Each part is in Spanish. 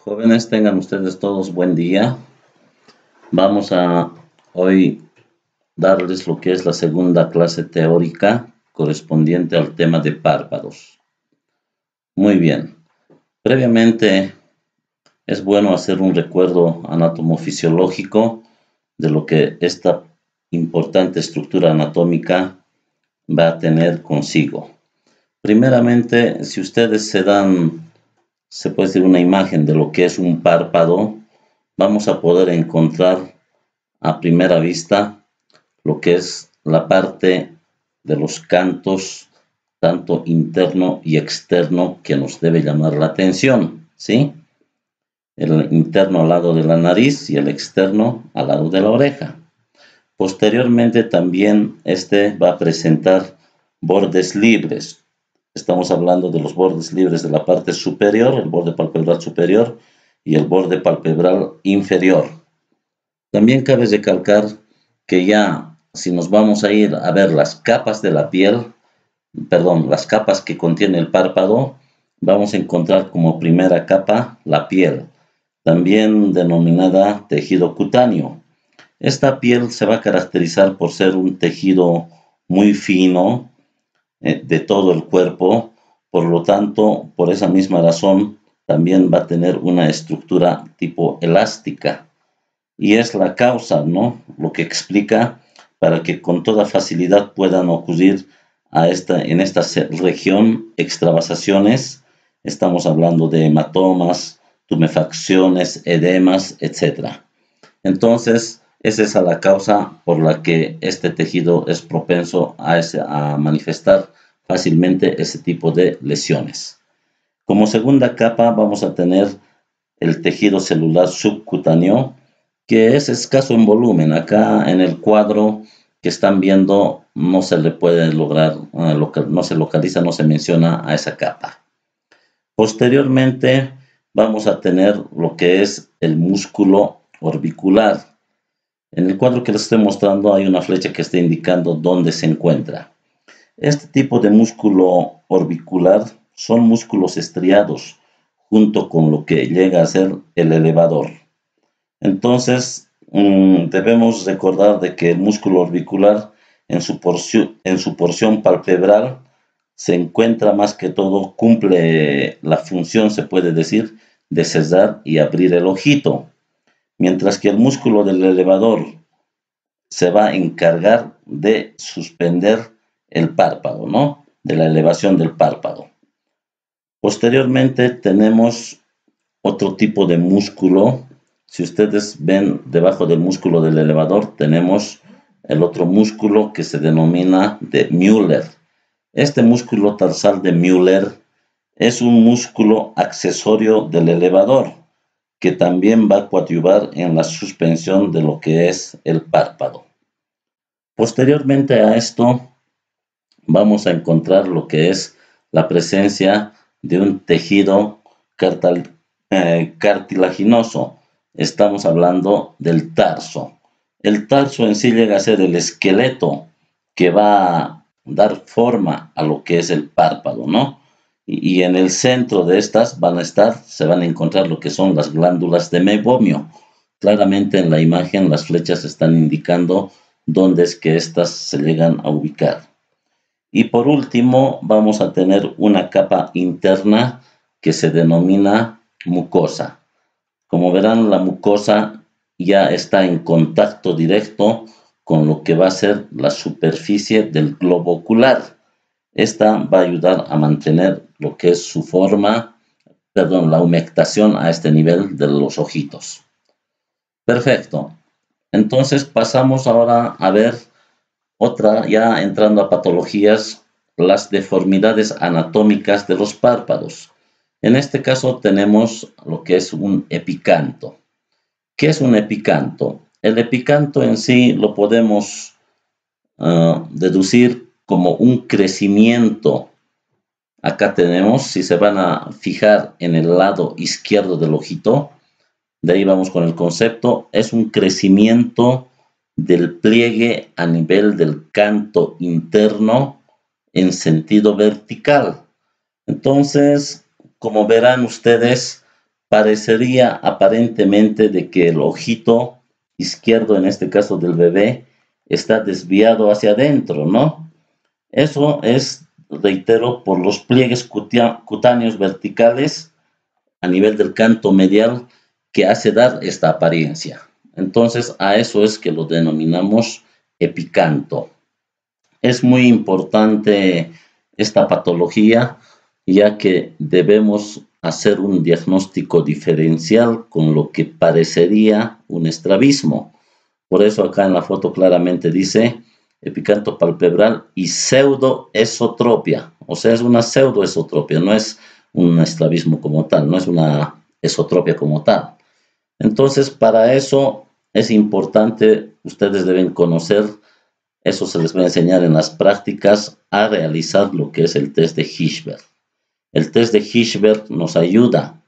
Jóvenes, tengan ustedes todos buen día. Vamos a hoy darles lo que es la segunda clase teórica correspondiente al tema de párpados. Muy bien. Previamente es bueno hacer un recuerdo anatomofisiológico de lo que esta importante estructura anatómica va a tener consigo. Primeramente, si ustedes se puede decir una imagen de lo que es un párpado, vamos a poder encontrar a primera vista lo que es la parte de los cantos, tanto interno y externo, que nos debe llamar la atención, ¿sí? El interno al lado de la nariz y el externo al lado de la oreja. Posteriormente también este va a presentar bordes libres. Estamos hablando de los bordes libres de la parte superior, el borde palpebral superior y el borde palpebral inferior. También cabe recalcar que ya si nos vamos a ir a ver las capas de la piel, las capas que contiene el párpado, vamos a encontrar como primera capa la piel, también denominada tejido cutáneo. Esta piel se va a caracterizar por ser un tejido muy fino de todo el cuerpo, por lo tanto, por esa misma razón, también va a tener una estructura tipo elástica. Y es la causa, ¿no?, lo que explica para que con toda facilidad puedan ocurrir en esta región extravasaciones. Estamos hablando de hematomas, tumefacciones, edemas, etc. Entonces, es esa la causa por la que este tejido es propenso a manifestar fácilmente ese tipo de lesiones. Como segunda capa vamos a tener el tejido celular subcutáneo, que es escaso en volumen. Acá en el cuadro que están viendo no se le puede lograr, no se localiza, no se menciona a esa capa. Posteriormente vamos a tener lo que es el músculo orbicular. En el cuadro que les estoy mostrando hay una flecha que está indicando dónde se encuentra. Este tipo de músculo orbicular son músculos estriados junto con lo que llega a ser el elevador. Entonces, debemos recordar de que el músculo orbicular en su porción palpebral se encuentra más que todo, cumple la función, se puede decir, de cerrar y abrir el ojito. Mientras que el músculo del elevador se va a encargar de suspender el párpado, ¿no?, de la elevación del párpado. Posteriormente tenemos otro tipo de músculo. Si ustedes ven debajo del músculo del elevador, tenemos el otro músculo que se denomina de Müller. Este músculo tarsal de Müller es un músculo accesorio del elevador, que también va a coadyuvar en la suspensión de lo que es el párpado. Posteriormente a esto, vamos a encontrar lo que es la presencia de un tejido cartilaginoso. Estamos hablando del tarso. El tarso en sí llega a ser el esqueleto que va a dar forma a lo que es el párpado, ¿no? Y en el centro de estas se van a encontrar lo que son las glándulas de meiomio. Claramente en la imagen las flechas están indicando dónde es que estas se llegan a ubicar. Y por último vamos a tener una capa interna que se denomina mucosa. Como verán, la mucosa ya está en contacto directo con lo que va a ser la superficie del globo ocular. Esta va a ayudar a mantener lo que es su forma, la humectación a este nivel de los ojitos. Perfecto. Entonces pasamos ahora a ver otra, ya entrando a patologías, las deformidades anatómicas de los párpados. En este caso tenemos lo que es un epicanto. ¿Qué es un epicanto? El epicanto en sí lo podemos deducir como un crecimiento. Acá tenemos, si se van a fijar en el lado izquierdo del ojito, de ahí vamos con el concepto, es un crecimiento del pliegue a nivel del canto interno en sentido vertical. Entonces, como verán ustedes, parecería aparentemente de que el ojito izquierdo, en este caso del bebé, está desviado hacia adentro, ¿no? Eso es, reitero, por los pliegues cutáneos verticales a nivel del canto medial que hace dar esta apariencia. Entonces, a eso es que lo denominamos epicanto. Es muy importante esta patología, ya que debemos hacer un diagnóstico diferencial con lo que parecería un estrabismo. Por eso acá en la foto claramente dice epicanto palpebral y pseudoesotropia. O sea, es una pseudoesotropia, no es un estrabismo como tal, no es una esotropia como tal. Entonces, para eso es importante, ustedes deben conocer, eso se les va a enseñar en las prácticas, a realizar lo que es el test de Hirschberg. El test de Hirschberg nos ayuda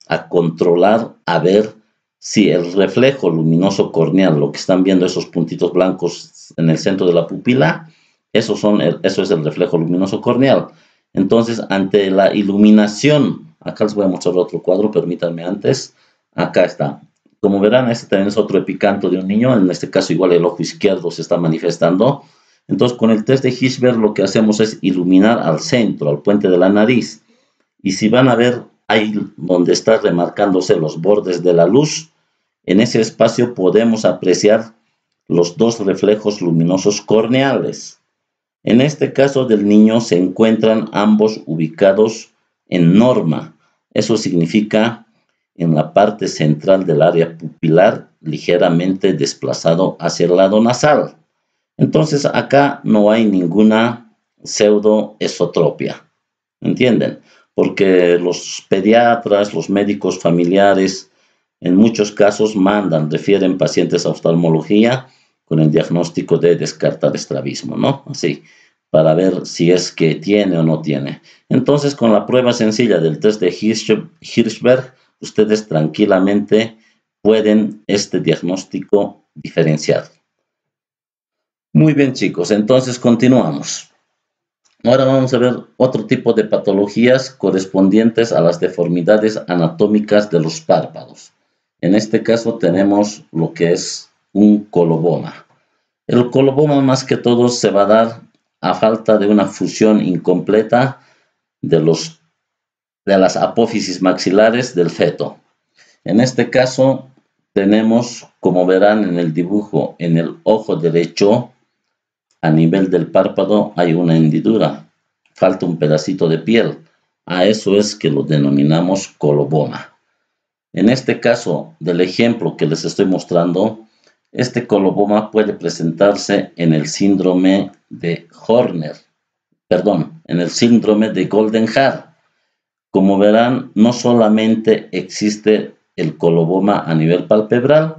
a controlar, a ver si el reflejo luminoso corneal, lo que están viendo esos puntitos blancos en el centro de la pupila, eso es el reflejo luminoso corneal. Entonces, ante la iluminación, acá les voy a mostrar otro cuadro, permítanme antes, acá está. Como verán, este también es otro epicanto de un niño, en este caso igual el ojo izquierdo se está manifestando. Entonces, con el test de Hirschberg lo que hacemos es iluminar al centro, al puente de la nariz. Y si van a ver ahí donde está remarcándose los bordes de la luz, en ese espacio podemos apreciar los dos reflejos luminosos corneales. En este caso del niño se encuentran ambos ubicados en norma. Eso significa en la parte central del área pupilar, ligeramente desplazado hacia el lado nasal. Entonces acá no hay ninguna pseudoesotropia. ¿Entienden? Porque los pediatras, los médicos familiares, en muchos casos refieren pacientes a oftalmología con el diagnóstico de descartar estrabismo, ¿no? Así, para ver si es que tiene o no tiene. Entonces, con la prueba sencilla del test de Hirschberg, ustedes tranquilamente pueden este diagnóstico diferenciar. Muy bien, chicos, entonces continuamos. Ahora vamos a ver otro tipo de patologías correspondientes a las deformidades anatómicas de los párpados. En este caso tenemos lo que es un coloboma. El coloboma más que todo se va a dar a falta de una fusión incompleta de las apófisis maxilares del feto. En este caso tenemos, como verán en el dibujo, en el ojo derecho, a nivel del párpado hay una hendidura, falta un pedacito de piel. A eso es que lo denominamos coloboma. En este caso del ejemplo que les estoy mostrando, este coloboma puede presentarse en el síndrome de en el síndrome de Goldenhar. Como verán, no solamente existe el coloboma a nivel palpebral,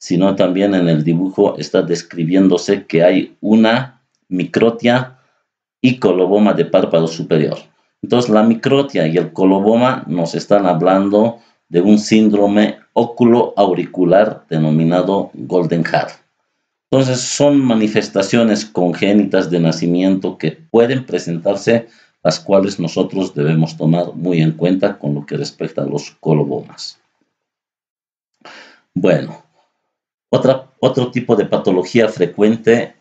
sino también en el dibujo está describiéndose que hay una microtia y coloboma de párpado superior. Entonces, la microtia y el coloboma nos están hablando de un síndrome óculo-auricular denominado Goldenhar. Entonces, son manifestaciones congénitas de nacimiento que pueden presentarse, las cuales nosotros debemos tomar muy en cuenta con lo que respecta a los colobomas. Bueno, otro tipo de patología frecuente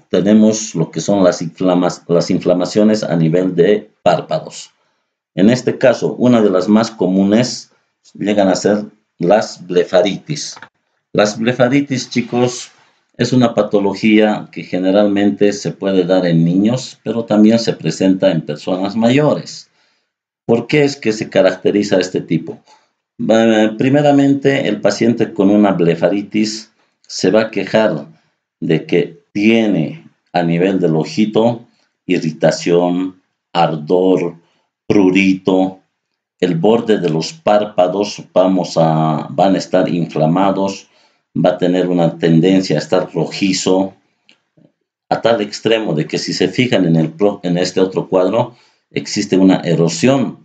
tenemos lo que son las inflamaciones a nivel de párpados. En este caso, una de las más comunes llegan a ser las blefaritis. Las blefaritis, chicos, es una patología que generalmente se puede dar en niños, pero también se presenta en personas mayores. ¿Por qué es que se caracteriza este tipo? Primeramente, el paciente con una blefaritis se va a quejar de que tiene a nivel del ojito irritación, ardor, prurito, el borde de los párpados van a estar inflamados, va a tener una tendencia a estar rojizo, a tal extremo de que si se fijan en este otro cuadro, existe una erosión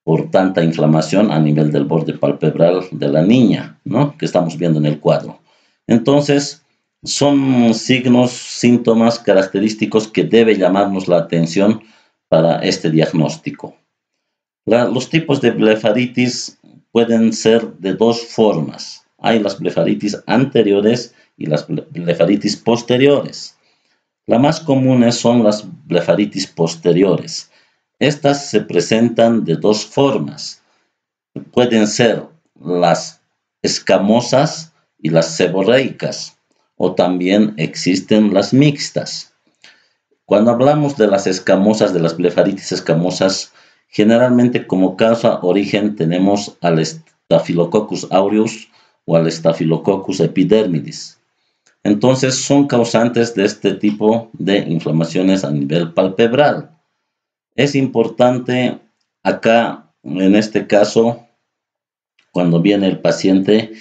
por tanta inflamación a nivel del borde palpebral de la niña, ¿no? Que estamos viendo en el cuadro. Entonces, son signos, síntomas característicos que debe llamarnos la atención para este diagnóstico. Los tipos de blefaritis pueden ser de dos formas. Hay las blefaritis anteriores y las blefaritis posteriores. Las más comunes son las blefaritis posteriores. Estas se presentan de dos formas. Pueden ser las escamosas y las seborreicas, o también existen las mixtas. Cuando hablamos de las escamosas, de las blefaritis escamosas, generalmente como causa origen tenemos al Staphylococcus aureus o al Staphylococcus epidermidis. Entonces son causantes de este tipo de inflamaciones a nivel palpebral. Es importante acá, en este caso, cuando viene el paciente,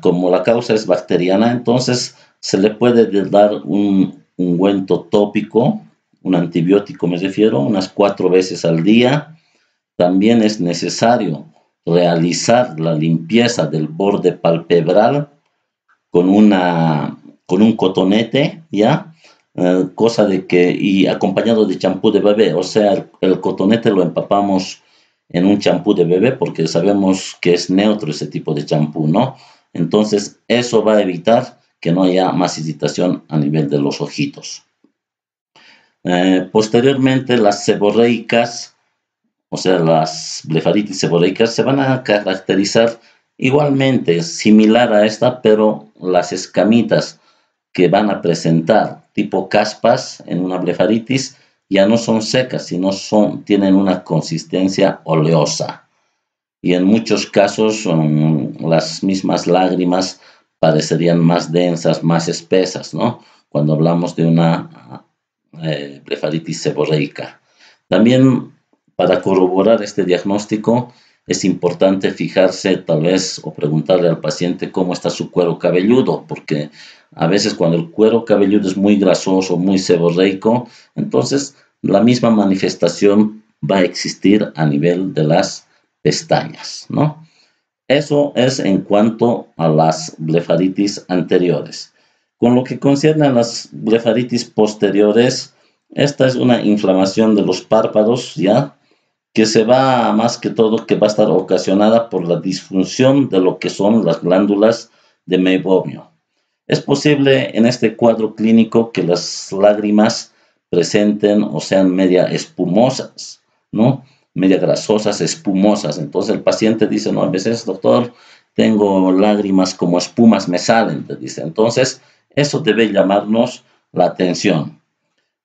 como la causa es bacteriana, entonces se le puede dar un ungüento tópico, un antibiótico me refiero, unas 4 veces al día. También es necesario realizar la limpieza del borde palpebral con un cotonete, ¿ya? Cosa de que, y acompañado de champú de bebé, o sea, el cotonete lo empapamos en un champú de bebé porque sabemos que es neutro ese tipo de champú, ¿no? Entonces, eso va a evitar que no haya más irritación a nivel de los ojitos. Posteriormente, las seborreicas, o sea, las blefaritis seborreicas, se van a caracterizar igualmente, similar a esta, pero las escamitas que van a presentar tipo caspas en una blefaritis ya no son secas, sino tienen una consistencia oleosa. Y en muchos casos las mismas lágrimas parecerían más densas, más espesas, ¿no? Cuando hablamos de una blefaritis seborreica. También para corroborar este diagnóstico es importante fijarse tal vez o preguntarle al paciente cómo está su cuero cabelludo, porque a veces cuando el cuero cabelludo es muy grasoso, muy seborreico, entonces la misma manifestación va a existir a nivel de las pestañas, ¿no? Eso es en cuanto a las blefaritis anteriores. Con lo que concierne a las blefaritis posteriores, esta es una inflamación de los párpados, ¿ya? Que se va, más que todo, que va a estar ocasionada por la disfunción de lo que son las glándulas de Meibomian. Es posible en este cuadro clínico que las lágrimas presenten o sean media espumosas, ¿no? Media grasosas, espumosas. Entonces el paciente dice, no, a veces, doctor, tengo lágrimas como espumas me salen, te dice. Entonces, eso debe llamarnos la atención.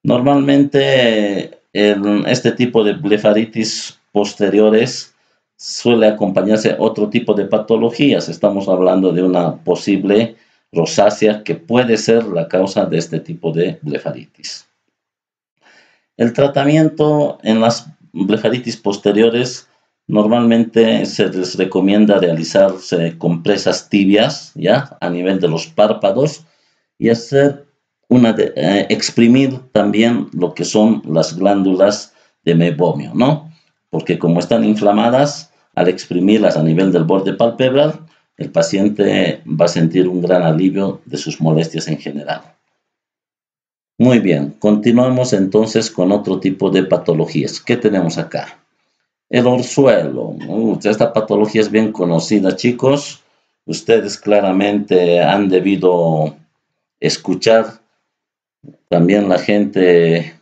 Normalmente, en este tipo de blefaritis posteriores suele acompañarse otro tipo de patologías. Estamos hablando de una posible rosácea que puede ser la causa de este tipo de blefaritis. El tratamiento en las blefaritis posteriores normalmente se les recomienda realizarse compresas tibias, ¿ya? A nivel de los párpados y hacer exprimir también lo que son las glándulas de Meibomian, ¿no? Porque como están inflamadas, al exprimirlas a nivel del borde palpebral, el paciente va a sentir un gran alivio de sus molestias en general. Muy bien, continuamos entonces con otro tipo de patologías. ¿Qué tenemos acá? El orzuelo. Esta patología es bien conocida, chicos. Ustedes claramente han debido escuchar. También la gente,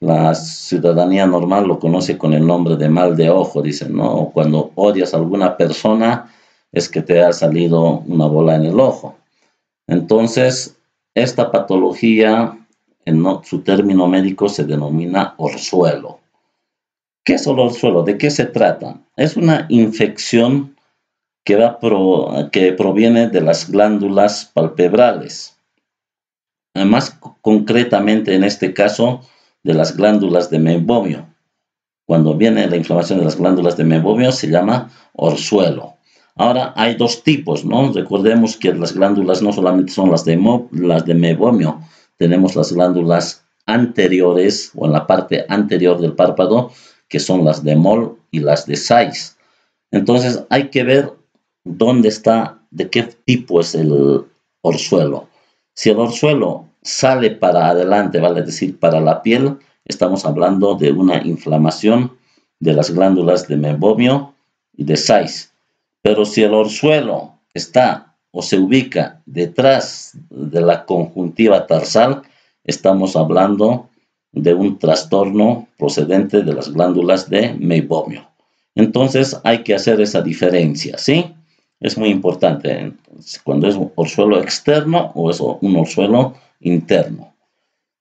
la ciudadanía normal lo conoce con el nombre de mal de ojo, dicen, ¿no? Cuando odias a alguna persona es que te ha salido una bola en el ojo. Entonces, esta patología, en su término médico, se denomina orzuelo. ¿Qué es el orzuelo? ¿De qué se trata? Es una infección que proviene de las glándulas palpebrales. Más concretamente en este caso de las glándulas de Meibomian. Cuando viene la inflamación de las glándulas de Meibomian se llama orzuelo. Ahora hay dos tipos, ¿no? Recordemos que las glándulas no solamente son las de Meibomian, tenemos las glándulas anteriores o en la parte anterior del párpado, que son las de Moll y las de Saiz. Entonces hay que ver dónde está, de qué tipo es el orzuelo. Si el orzuelo sale para adelante, vale decir para la piel, estamos hablando de una inflamación de las glándulas de Meibomian y de 6. Pero si el orzuelo está o se ubica detrás de la conjuntiva tarsal, estamos hablando de un trastorno procedente de las glándulas de meibomio. Entonces hay que hacer esa diferencia, ¿sí? Es muy importante cuando es un orzuelo externo o es un orzuelo interno.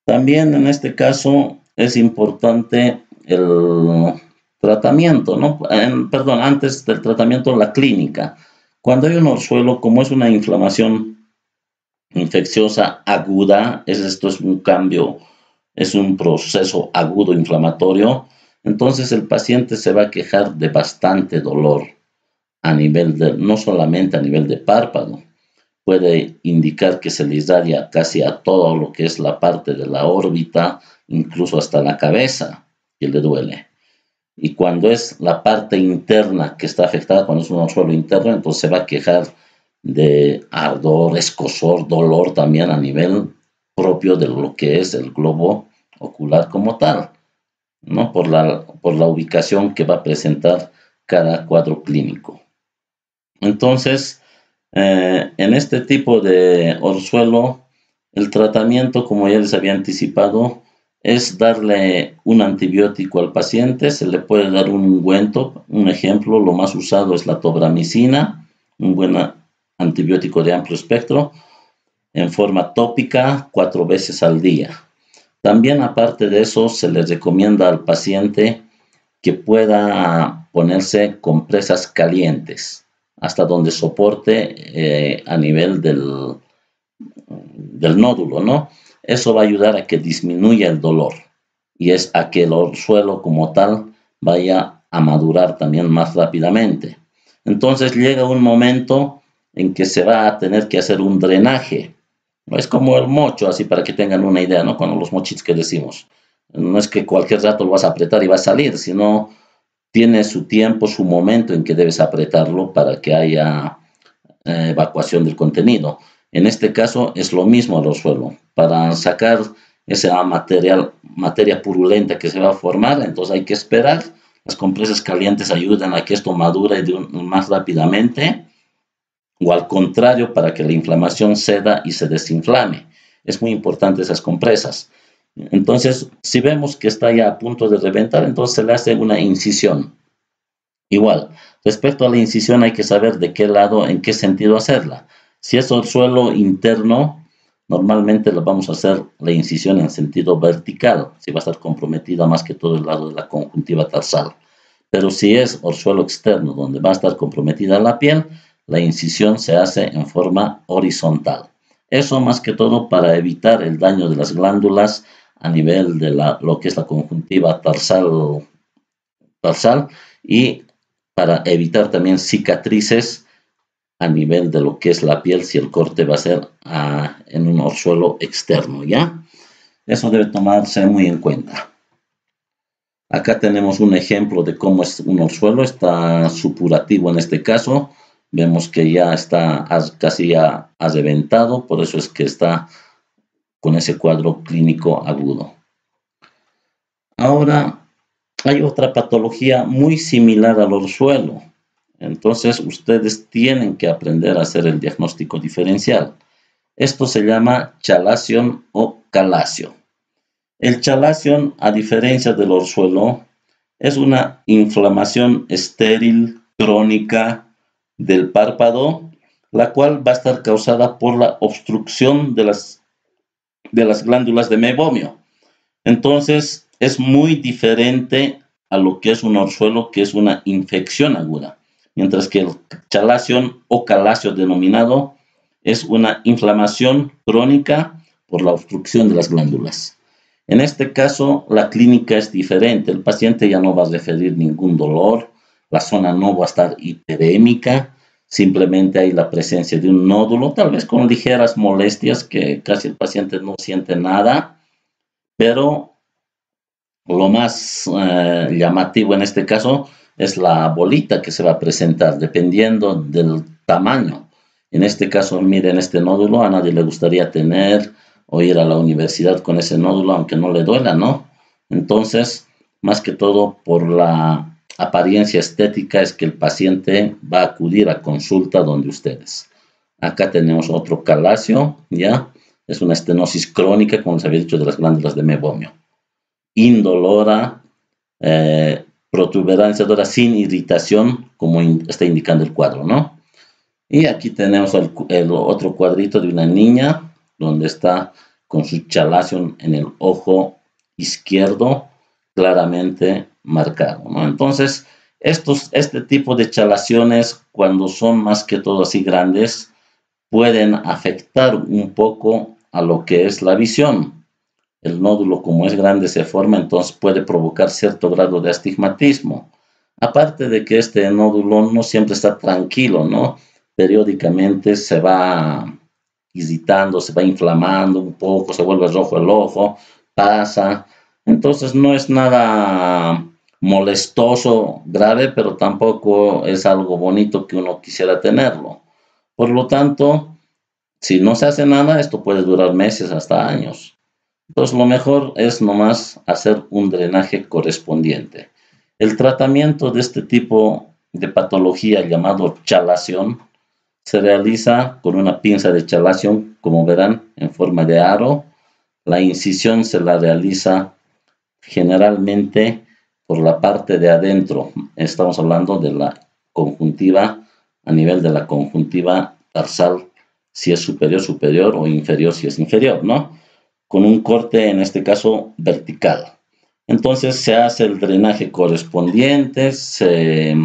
También en este caso es importante el tratamiento, ¿no? Perdón, antes del tratamiento, la clínica. Cuando hay un orzuelo, como es una inflamación infecciosa aguda, esto es un cambio, es un proceso agudo inflamatorio, entonces el paciente se va a quejar de bastante dolor a nivel de, no solamente a nivel de párpado, puede indicar que se le irradia casi a todo lo que es la parte de la órbita, incluso hasta la cabeza, que le duele. Y cuando es la parte interna que está afectada, cuando es un orzuelo interno, entonces se va a quejar de ardor, escozor, dolor también a nivel propio de lo que es el globo ocular como tal, ¿no? Por la ubicación que va a presentar cada cuadro clínico. Entonces, en este tipo de orzuelo, el tratamiento, como ya les había anticipado, es darle un antibiótico al paciente, se le puede dar un ungüento, un ejemplo, lo más usado es la tobramicina, un buen antibiótico de amplio espectro, en forma tópica 4 veces al día. También aparte de eso, se le recomienda al paciente que pueda ponerse compresas calientes hasta donde soporte a nivel del nódulo, ¿no? Eso va a ayudar a que disminuya el dolor y es a que el orzuelo como tal vaya a madurar también más rápidamente. Entonces llega un momento en que se va a tener que hacer un drenaje. Es como el mocho, así para que tengan una idea, ¿no? Con los mochitos que decimos. No es que cualquier rato lo vas a apretar y va a salir, sino tiene su tiempo, su momento en que debes apretarlo para que haya evacuación del contenido. En este caso es lo mismo al orzuelo. Para sacar esa materia purulenta que se va a formar, entonces hay que esperar. Las compresas calientes ayudan a que esto madure más rápidamente, o al contrario, para que la inflamación ceda y se desinflame. Es muy importante esas compresas. Entonces, si vemos que está ya a punto de reventar, entonces se le hace una incisión. Igual, respecto a la incisión hay que saber de qué lado, en qué sentido hacerla. Si es orzuelo interno, normalmente le vamos a hacer la incisión en sentido vertical, si va a estar comprometida más que todo el lado de la conjuntiva tarsal. Pero si es orzuelo externo, donde va a estar comprometida la piel, la incisión se hace en forma horizontal. Eso más que todo para evitar el daño de las glándulas a nivel de lo que es la conjuntiva tarsal y para evitar también cicatrices a nivel de lo que es la piel si el corte va a ser en un orzuelo externo, ¿ya? Eso debe tomarse muy en cuenta. Acá tenemos un ejemplo de cómo es un orzuelo, está supurativo en este caso. Vemos que ya está casi ya reventado, por eso es que está con ese cuadro clínico agudo. Ahora, hay otra patología muy similar al orzuelo. Entonces, ustedes tienen que aprender a hacer el diagnóstico diferencial. Esto se llama chalación o calacio. El chalación, a diferencia del orzuelo, es una inflamación estéril crónica del párpado, la cual va a estar causada por la obstrucción de las glándulas de meibomio. Entonces, es muy diferente a lo que es un orzuelo, que es una infección aguda, mientras que el chalación o calacio denominado es una inflamación crónica por la obstrucción de las glándulas. En este caso, la clínica es diferente. El paciente ya no va a referir ningún dolor, la zona no va a estar hiperémica, simplemente hay la presencia de un nódulo, tal vez con ligeras molestias que casi el paciente no siente nada, pero lo más llamativo en este caso es la bolita que se va a presentar, dependiendo del tamaño. En este caso, miren este nódulo, a nadie le gustaría tener o ir a la universidad con ese nódulo, aunque no le duela, ¿no? Entonces, más que todo por la apariencia estética es que el paciente va a acudir a consulta donde ustedes. Acá tenemos otro calacio, ¿ya? Es una estenosis crónica, como les había dicho, de las glándulas de mebomio. Indolora, protuberancia dura sin irritación, como está indicando el cuadro, ¿no? Y aquí tenemos el otro cuadrito de una niña, donde está con su chalación en el ojo izquierdo, claramente marcado, ¿no? Entonces, este tipo de chalaciones, cuando son más que todo así grandes, pueden afectar un poco a lo que es la visión. El nódulo, como es grande, se forma, entonces puede provocar cierto grado de astigmatismo. Aparte de que este nódulo no siempre está tranquilo, ¿no? Periódicamente se va irritando, se va inflamando un poco, se vuelve rojo el ojo, pasa. Entonces no es nada molestoso, grave, pero tampoco es algo bonito que uno quisiera tenerlo. Por lo tanto, si no se hace nada, esto puede durar meses hasta años. Entonces, lo mejor es nomás hacer un drenaje correspondiente. El tratamiento de este tipo de patología llamado chalación se realiza con una pinza de chalación, como verán, en forma de aro. La incisión se la realiza generalmente por la parte de adentro. Estamos hablando de la conjuntiva, a nivel de la conjuntiva tarsal, si es superior, superior, o inferior, si es inferior, ¿no? Con un corte, en este caso, vertical. Entonces se hace el drenaje correspondiente, se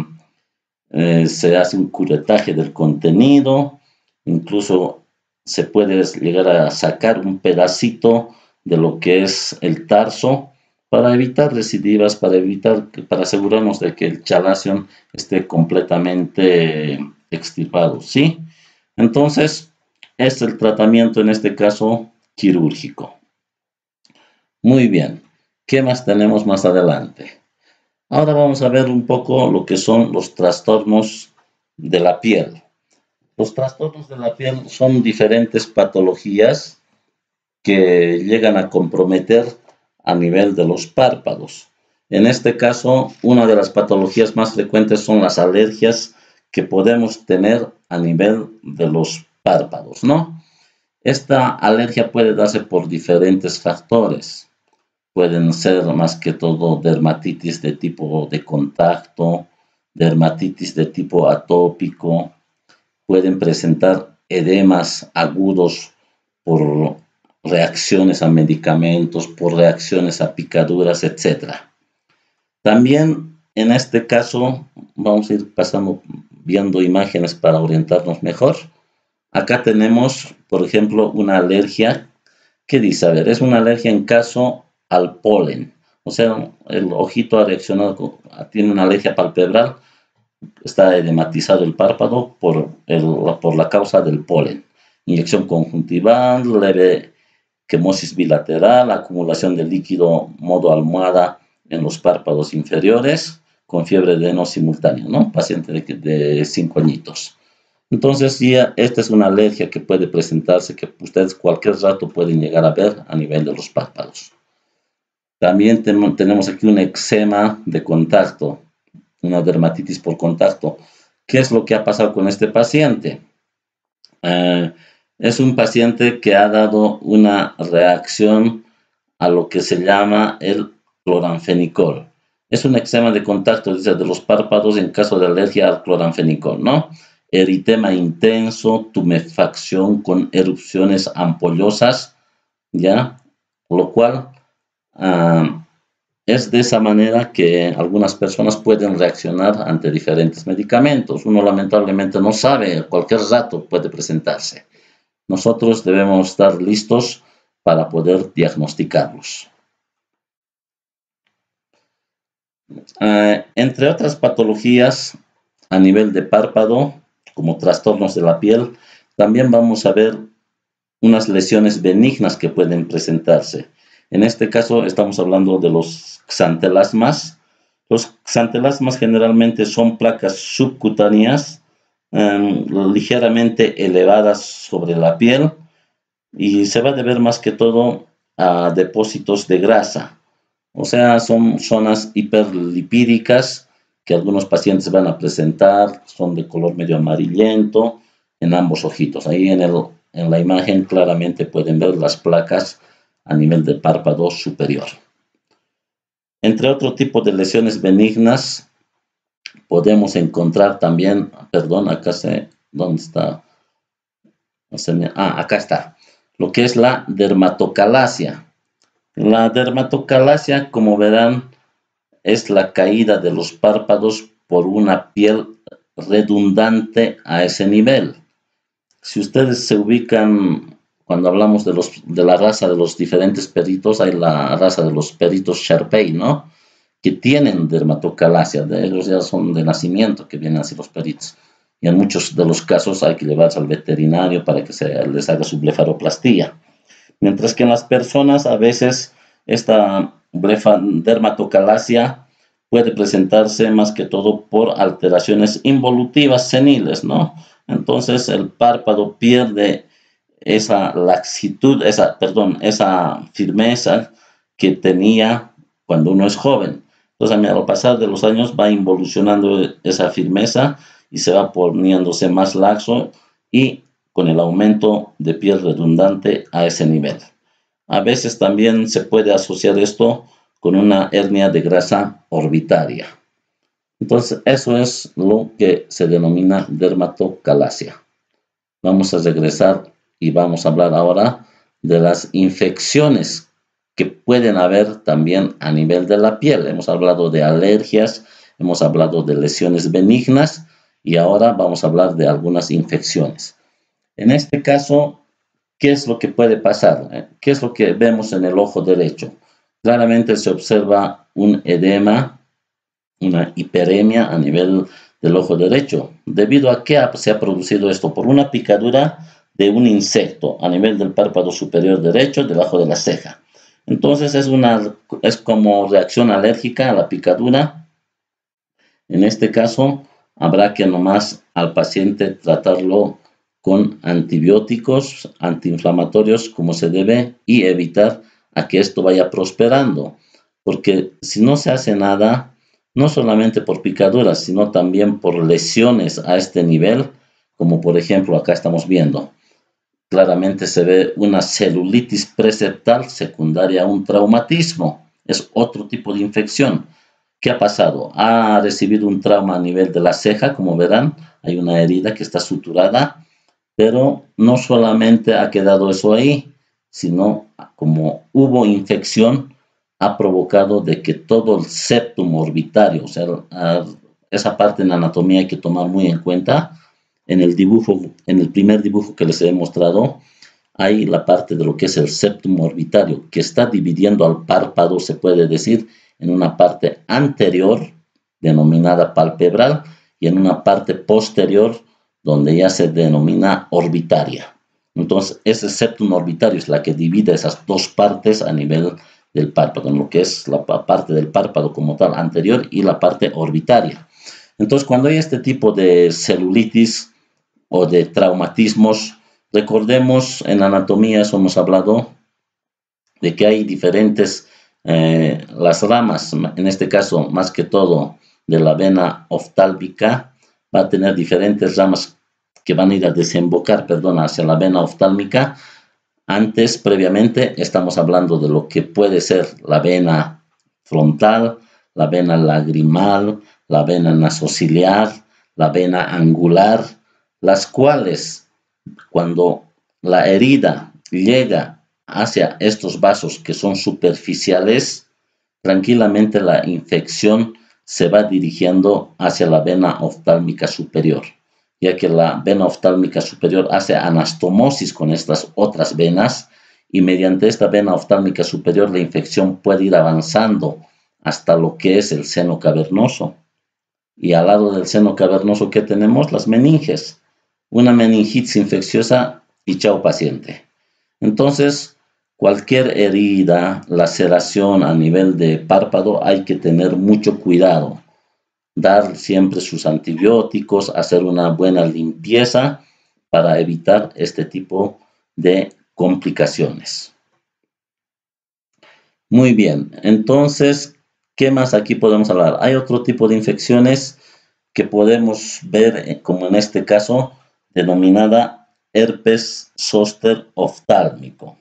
hace un curetaje del contenido, incluso se puede llegar a sacar un pedacito de lo que es el tarso para evitar recidivas, para asegurarnos de que el chalación esté completamente extirpado, ¿sí? Entonces, es el tratamiento en este caso quirúrgico. Muy bien, ¿qué más tenemos más adelante? Ahora vamos a ver un poco lo que son los trastornos de la piel. Los trastornos de la piel son diferentes patologías que llegan a comprometer a nivel de los párpados. En este caso, una de las patologías más frecuentes son las alergias que podemos tener a nivel de los párpados, ¿no? Esta alergia puede darse por diferentes factores. Pueden ser más que todo dermatitis de tipo de contacto, dermatitis de tipo atópico, pueden presentar edemas agudos por reacciones a medicamentos, por reacciones a picaduras, etc. También en este caso vamos a ir pasando viendo imágenes para orientarnos mejor. Acá tenemos, por ejemplo, una alergia. ¿Qué dice? A ver, es una alergia en caso al polen. O sea, el ojito ha reaccionado, tiene una alergia palpebral, está edematizado el párpado por la causa del polen. Inyección conjuntival, leve quemosis bilateral, acumulación de líquido modo almohada en los párpados inferiores, con fiebre de no simultánea, ¿no? Paciente de 5 añitos. Entonces, ya esta es una alergia que puede presentarse, que ustedes cualquier rato pueden llegar a ver a nivel de los párpados. También tenemos aquí un eczema de contacto, una dermatitis por contacto. ¿Qué es lo que ha pasado con este paciente? Es un paciente que ha dado una reacción a lo que se llama el cloranfenicol. Es un eczema de contacto, dice, de los párpados en caso de alergia al cloranfenicol, ¿no? Eritema intenso, tumefacción con erupciones ampollosas, ¿ya? Lo cual es de esa manera que algunas personas pueden reaccionar ante diferentes medicamentos. Uno lamentablemente no sabe, cualquier rato puede presentarse. Nosotros debemos estar listos para poder diagnosticarlos. Entre otras patologías a nivel de párpado, como trastornos de la piel, también vamos a ver unas lesiones benignas que pueden presentarse. En este caso estamos hablando de los xantelasmas. Los xantelasmas generalmente son placas subcutáneas ligeramente elevadas sobre la piel y se va a deber más que todo a depósitos de grasa. O sea, son zonas hiperlipídicas que algunos pacientes van a presentar, son de color medio amarillento en ambos ojitos. Ahí en la imagen claramente pueden ver las placas a nivel del párpado superior. Entre otro tipo de lesiones benignas, podemos encontrar también, perdón, ¿dónde está? Acá está, lo que es la dermatocalasia. La dermatocalasia, como verán, es la caída de los párpados por una piel redundante a ese nivel. Si ustedes se ubican, cuando hablamos de la raza de los diferentes peritos, hay la raza de los peritos Sharpei, ¿no? Que tienen dermatocalasia, de ellos ya son de nacimiento que vienen así los peritos. Y en muchos de los casos hay que llevarse al veterinario para que les haga su blefaroplastia. Mientras que en las personas a veces esta dermatocalasia puede presentarse más que todo por alteraciones involutivas seniles, ¿no? Entonces el párpado pierde esa laxitud, esa firmeza que tenía cuando uno es joven. Entonces al pasar de los años va involucionando esa firmeza y se va poniéndose más laxo y con el aumento de piel redundante a ese nivel. A veces también se puede asociar esto con una hernia de grasa orbitaria. Entonces, eso es lo que se denomina dermatocalasia. Vamos a regresar y vamos a hablar ahora de las infecciones que pueden haber también a nivel de la piel. Hemos hablado de alergias, hemos hablado de lesiones benignas y ahora vamos a hablar de algunas infecciones. En este caso, ¿qué es lo que puede pasar? ¿Qué es lo que vemos en el ojo derecho? Claramente se observa un edema, una hiperemia a nivel del ojo derecho. ¿Debido a qué se ha producido esto? Por una picadura de un insecto a nivel del párpado superior derecho, debajo de la ceja. Entonces es como reacción alérgica a la picadura. En este caso, habrá que nomás al paciente tratarlo con antibióticos, antiinflamatorios como se debe y evitar a que esto vaya prosperando. Porque si no se hace nada, no solamente por picaduras, sino también por lesiones a este nivel, como por ejemplo acá estamos viendo. Claramente se ve una celulitis preseptal secundaria a un traumatismo. Es otro tipo de infección. ¿Qué ha pasado? Ha recibido un trauma a nivel de la ceja, como verán. Hay una herida que está suturada, pero no solamente ha quedado eso ahí, sino como hubo infección, ha provocado de que todo el septum orbitario, o sea, esa parte en la anatomía hay que tomar muy en cuenta. En el dibujo, en el primer dibujo que les he mostrado, hay la parte de lo que es el septum orbitario, que está dividiendo al párpado, se puede decir, en una parte anterior, denominada palpebral, y en una parte posterior, donde ya se denomina orbitaria. Entonces, ese septum orbitario es la que divide esas dos partes a nivel del párpado, en lo que es la parte del párpado como tal anterior y la parte orbitaria. Entonces, cuando hay este tipo de celulitis o de traumatismos, recordemos en anatomía, eso hemos hablado, de que hay diferentes, las ramas, en este caso, más que todo, de la vena oftálmica, va a tener diferentes ramas que van a ir a desembocar, hacia la vena oftálmica. Antes, previamente, estamos hablando de lo que puede ser la vena frontal, la vena lagrimal, la vena nasociliar, la vena angular, las cuales, cuando la herida llega hacia estos vasos que son superficiales, tranquilamente la infección se va dirigiendo hacia la vena oftálmica superior, ya que la vena oftálmica superior hace anastomosis con estas otras venas y mediante esta vena oftálmica superior la infección puede ir avanzando hasta lo que es el seno cavernoso. Y al lado del seno cavernoso, ¿qué tenemos? Las meninges. Una meningitis infecciosa y chao paciente. Entonces, cualquier herida, laceración a nivel de párpado, hay que tener mucho cuidado. Dar siempre sus antibióticos, hacer una buena limpieza para evitar este tipo de complicaciones. Muy bien, entonces, ¿Qué más aquí podemos hablar? Hay otro tipo de infecciones que podemos ver, como en este caso, denominada herpes zóster oftálmico.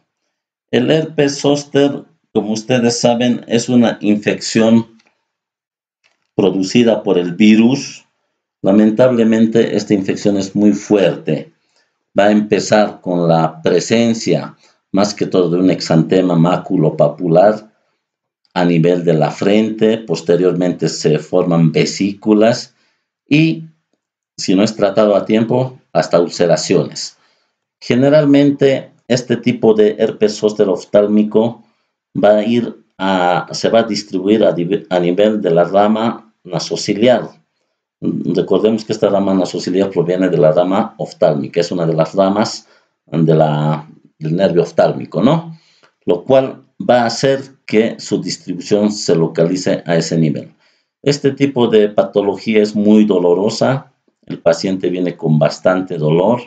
El herpes zóster, como ustedes saben, es una infección producida por el virus. Lamentablemente, esta infección es muy fuerte. Va a empezar con la presencia, más que todo, de un exantema maculopapular a nivel de la frente. Posteriormente se forman vesículas y, si no es tratado a tiempo, hasta ulceraciones. Generalmente, este tipo de herpes zóster oftálmico se va a distribuir a nivel de la rama nasociliar. Recordemos que esta rama nasociliar proviene de la rama oftálmica, es una de las ramas del nervio oftálmico, ¿no? Lo cual va a hacer que su distribución se localice a ese nivel. Este tipo de patología es muy dolorosa, el paciente viene con bastante dolor,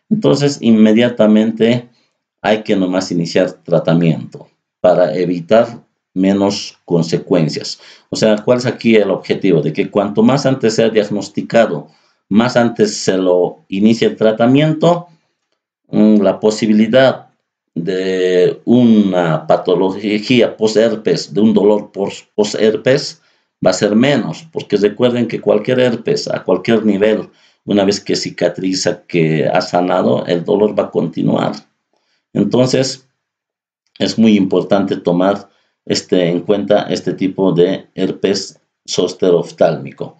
entonces inmediatamente hay que nomás iniciar tratamiento para evitar menos consecuencias. O sea, ¿cuál es aquí el objetivo? De que cuanto más antes sea diagnosticado, más antes se lo inicie el tratamiento, la posibilidad de una patología post-herpes, de un dolor post-herpes, va a ser menos, porque recuerden que cualquier herpes a cualquier nivel, una vez que cicatriza, que ha sanado, el dolor va a continuar. Entonces, es muy importante tomar en cuenta este tipo de herpes zóster oftálmico.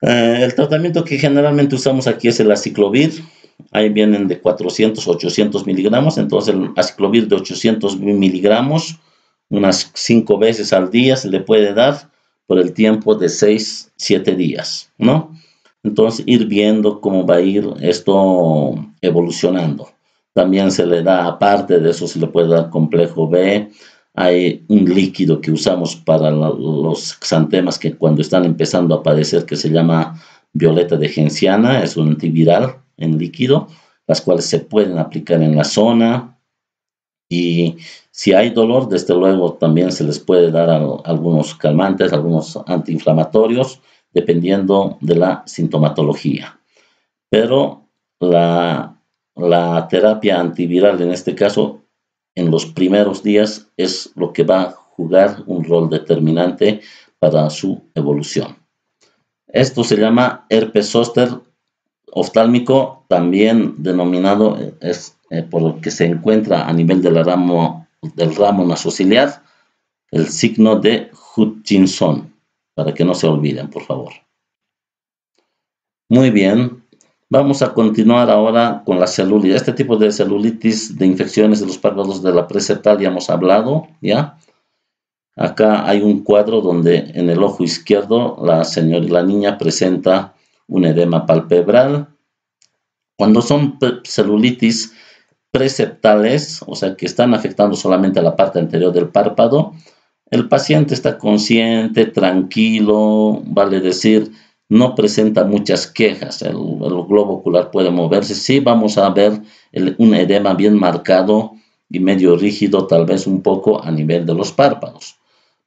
El tratamiento que generalmente usamos aquí es el aciclovir. Ahí vienen de 400 a 800 miligramos. Entonces, el aciclovir de 800 miligramos, unas 5 veces al día se le puede dar por el tiempo de 6-7 días, ¿no? Entonces, ir viendo cómo va a ir esto evolucionando. También se le da, aparte de eso, se le puede dar complejo B. Hay un líquido que usamos para los exantemas que cuando están empezando a aparecer, que se llama violeta de genciana, es un antiviral en líquido, las cuales se pueden aplicar en la zona. Y si hay dolor, desde luego también se les puede dar algunos calmantes, algunos antiinflamatorios, dependiendo de la sintomatología. Pero la terapia antiviral, en este caso, en los primeros días, es lo que va a jugar un rol determinante para su evolución. Esto se llama herpes zóster oftálmico, también denominado por lo que se encuentra a nivel del ramo nasociliar, el signo de Hutchinson, para que no se olviden, por favor. Muy bien, vamos a continuar ahora con la celulitis. Este tipo de celulitis, de infecciones de los párpados de la preseptal, ya hemos hablado, ¿ya? Acá hay un cuadro donde en el ojo izquierdo la niña presenta un edema palpebral. Cuando son celulitis preseptales, o sea que están afectando solamente a la parte anterior del párpado, el paciente está consciente, tranquilo, vale decir, no presenta muchas quejas, el globo ocular puede moverse. Sí vamos a ver un edema bien marcado y medio rígido, tal vez un poco a nivel de los párpados.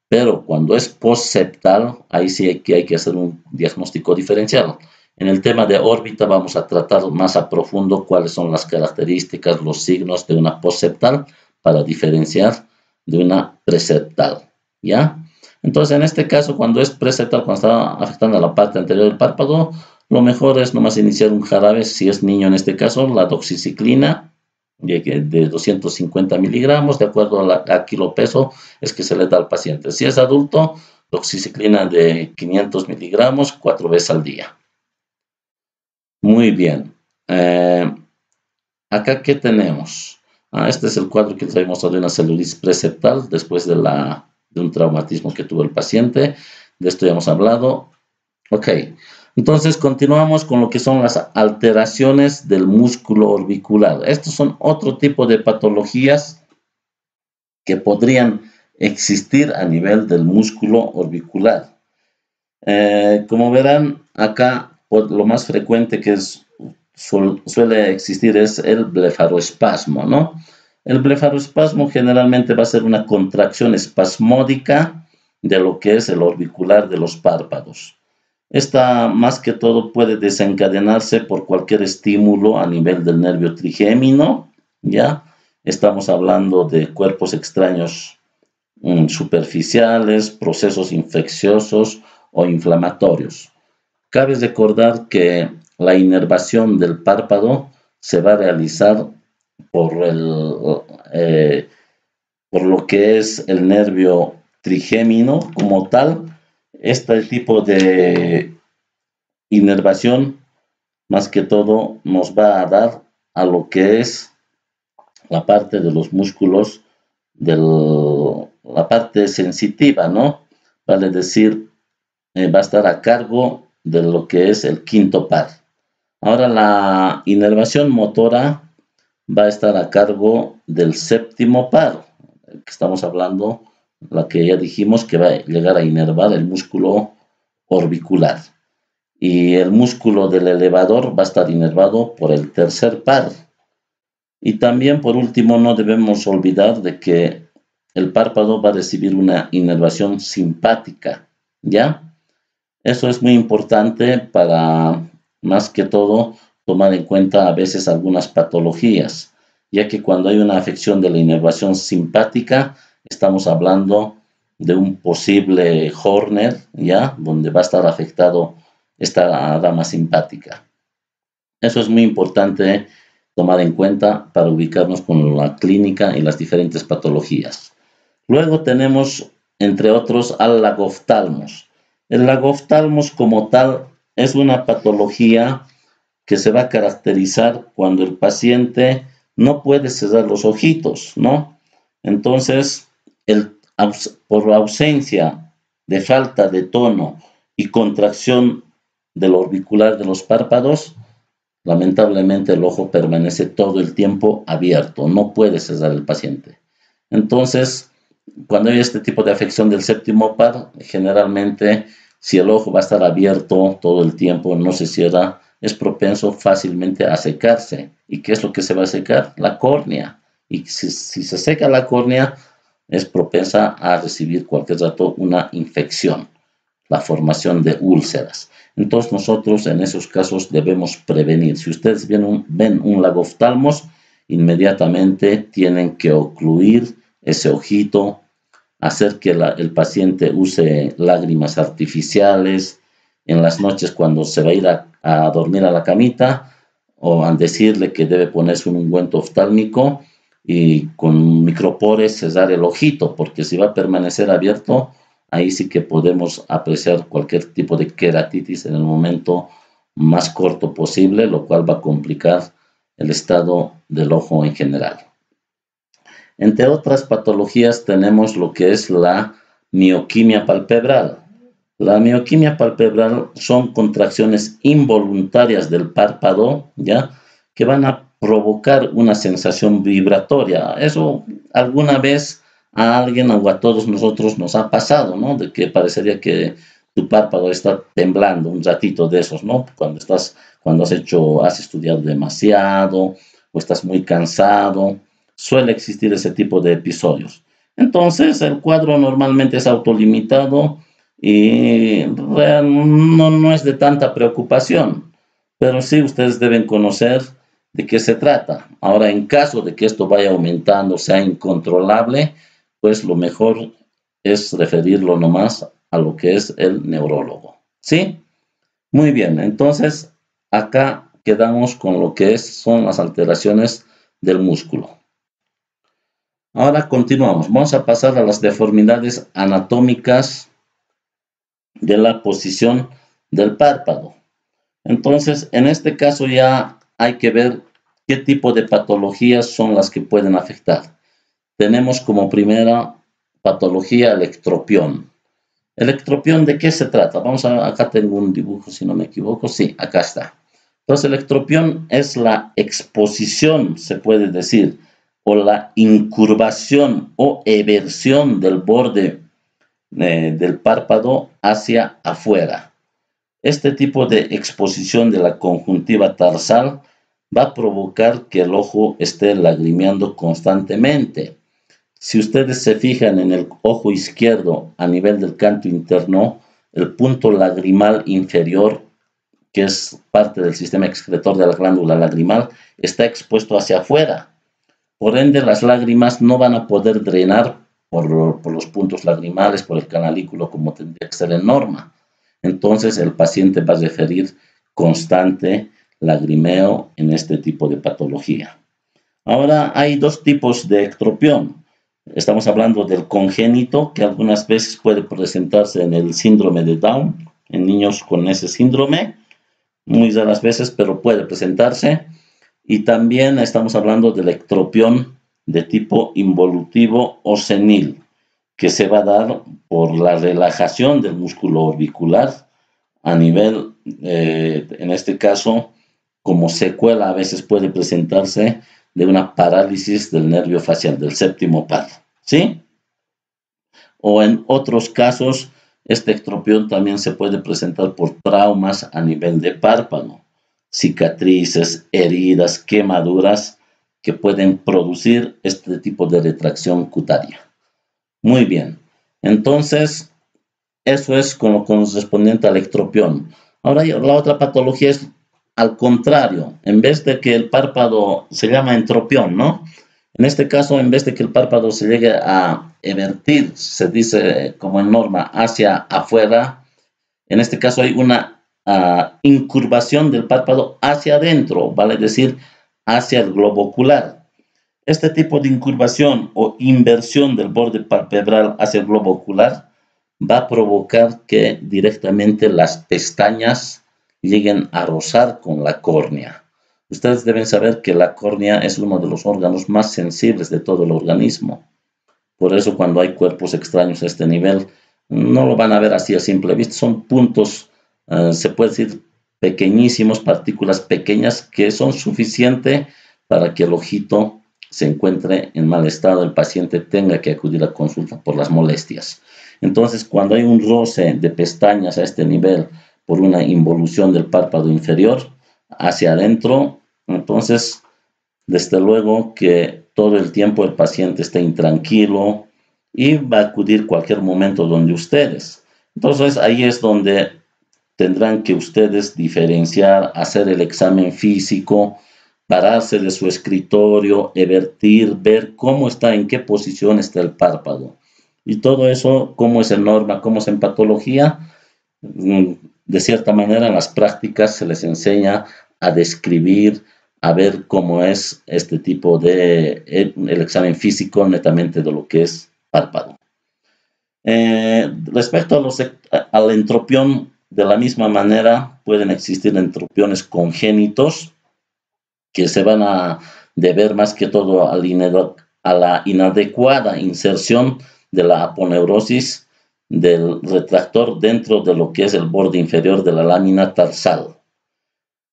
Pero cuando es postseptal, ahí sí que hay que hacer un diagnóstico diferencial. En el tema de órbita vamos a tratar más a profundo cuáles son las características, los signos de una postseptal para diferenciar de una preseptal, ¿ya? Entonces, en este caso, cuando es preseptal, cuando está afectando a la parte anterior del párpado, lo mejor es nomás iniciar un jarabe, si es niño en este caso, la doxiciclina, de 250 miligramos, de acuerdo a kilopeso, es que se le da al paciente. Si es adulto, doxiciclina de 500 miligramos 4 veces al día. Muy bien. Acá, ¿qué tenemos? Este es el cuadro que les había mostrado de una celulitis preseptal después de un traumatismo que tuvo el paciente. De esto ya hemos hablado. Ok. Entonces, continuamos con lo que son las alteraciones del músculo orbicular. Estos son otro tipo de patologías que podrían existir a nivel del músculo orbicular. Como verán, acá lo más frecuente que suele existir es el blefaroespasmo, ¿no? El blefaroespasmo generalmente va a ser una contracción espasmódica de lo que es el orbicular de los párpados. Esta más que todo puede desencadenarse por cualquier estímulo a nivel del nervio trigémino, ¿ya? Estamos hablando de cuerpos extraños superficiales, procesos infecciosos o inflamatorios. Cabe recordar que la inervación del párpado se va a realizar por, por lo que es el nervio trigémino como tal. Este tipo de inervación más que todo nos va a dar a lo que es la parte de los músculos, la parte sensitiva, ¿no? Vale decir, va a estar a cargo de lo que es el quinto par. Ahora la inervación motora va a estar a cargo del séptimo par, que estamos hablando, la que ya dijimos que va a llegar a inervar el músculo orbicular. Y el músculo del elevador va a estar inervado por el tercer par. Y también, por último, no debemos olvidar de que el párpado va a recibir una inervación simpática, ¿ya? Eso es muy importante para, más que todo, tomar en cuenta a veces algunas patologías, ya que cuando hay una afección de la inervación simpática, estamos hablando de un posible Horner, ¿ya? Donde va a estar afectado esta rama simpática. Eso es muy importante tomar en cuenta para ubicarnos con la clínica y las diferentes patologías. Luego tenemos, entre otros, al lagoftalmos. El lagoftalmos como tal es una patología que se va a caracterizar cuando el paciente no puede cerrar los ojitos, ¿no? Entonces, por ausencia de falta de tono y contracción del orbicular de los párpados, lamentablemente el ojo permanece todo el tiempo abierto, no puede cerrar el paciente. Entonces, cuando hay este tipo de afección del séptimo par, generalmente si el ojo va a estar abierto todo el tiempo, no se cierra, es propenso fácilmente a secarse. ¿Y qué es lo que se va a secar? La córnea. Y si se seca la córnea, es propensa a recibir cualquier rato una infección, la formación de úlceras. Entonces nosotros en esos casos debemos prevenir. Si ustedes ven un lagoftalmos, inmediatamente tienen que ocluir ese ojito, hacer que el paciente use lágrimas artificiales en las noches cuando se va a ir a dormir a la camita, o a decirle que debe ponerse un ungüento oftálmico y con micropores cerrar el ojito, porque si va a permanecer abierto, ahí sí que podemos apreciar cualquier tipo de queratitis en el momento más corto posible, lo cual va a complicar el estado del ojo en general. Entre otras patologías tenemos lo que es la mioquimia palpebral. La mioquimia palpebral son contracciones involuntarias del párpado, ¿ya? Que van a provocar una sensación vibratoria. Eso alguna vez a alguien o a todos nosotros nos ha pasado, ¿no? De que parecería que tu párpado está temblando un ratito de esos, ¿no? Cuando has estudiado demasiado o estás muy cansado, suele existir ese tipo de episodios. Entonces, el cuadro normalmente es autolimitado y no es de tanta preocupación, pero sí ustedes deben conocer de qué se trata. Ahora, en caso de que esto vaya aumentando, sea incontrolable, pues lo mejor es referirlo nomás a lo que es el neurólogo. ¿Sí? Muy bien, entonces acá quedamos con lo que son las alteraciones del músculo. Ahora continuamos. Vamos a pasar a las deformidades anatómicas de la posición del párpado. Entonces, en este caso ya hay que ver qué tipo de patologías son las que pueden afectar. Tenemos como primera patología el ectropión. ¿El ectropión de qué se trata? Acá tengo un dibujo, si no me equivoco. Sí, acá está. Entonces, el ectropión es la exposición, se puede decir, o la incurvación o eversión del borde del párpado hacia afuera. Este tipo de exposición de la conjuntiva tarsal va a provocar que el ojo esté lagrimeando constantemente. Si ustedes se fijan en el ojo izquierdo a nivel del canto interno, el punto lagrimal inferior, que es parte del sistema excretor de la glándula lagrimal, está expuesto hacia afuera. Por ende, las lágrimas no van a poder drenar por los puntos lagrimales, por el canalículo, como tendría que ser en norma. Entonces, el paciente va a referir constante lagrimeo en este tipo de patología. Ahora, hay dos tipos de ectropión. Estamos hablando del congénito, que algunas veces puede presentarse en el síndrome de Down, en niños con ese síndrome, muy raras veces, pero puede presentarse. Y también estamos hablando del ectropión de tipo involutivo o senil, que se va a dar por la relajación del músculo orbicular a nivel, en este caso, como secuela a veces puede presentarse de una parálisis del nervio facial, del séptimo par, ¿sí? O en otros casos, este ectropión también se puede presentar por traumas a nivel de párpado, cicatrices, heridas, quemaduras que pueden producir este tipo de retracción cutánea. Muy bien, entonces eso es con lo correspondiente al ectropión. Ahora la otra patología es al contrario, en vez de que el párpado se llama entropión, ¿no? En este caso, en vez de que el párpado se llegue a evertir, se dice como en norma, hacia afuera, en este caso hay una incurvación del párpado hacia adentro, vale decir, hacia el globo ocular. Este tipo de incurvación o inversión del borde palpebral hacia el globo ocular va a provocar que directamente las pestañas lleguen a rozar con la córnea. Ustedes deben saber que la córnea es uno de los órganos más sensibles de todo el organismo. Por eso cuando hay cuerpos extraños a este nivel, no lo van a ver así a simple vista. Son puntos, se puede decir, pequeñísimos, partículas pequeñas que son suficientes para que el ojito se encuentre en mal estado, el paciente tenga que acudir a consulta por las molestias. Entonces, cuando hay un roce de pestañas a este nivel por una involución del párpado inferior hacia adentro, entonces, desde luego que todo el tiempo el paciente está intranquilo y va a acudir cualquier momento donde ustedes. Entonces, ahí es donde tendrán que ustedes diferenciar, hacer el examen físico, pararse de su escritorio, evertir, ver cómo está, en qué posición está el párpado. Y todo eso, cómo es en norma, cómo es en patología, de cierta manera en las prácticas se les enseña a describir, a ver cómo es este tipo de el examen físico netamente de lo que es párpado. Respecto al entropión, de la misma manera pueden existir entropiones congénitos que se van a deber más que todo a la inadecuada inserción de la aponeurosis del retractor dentro de lo que es el borde inferior de la lámina tarsal.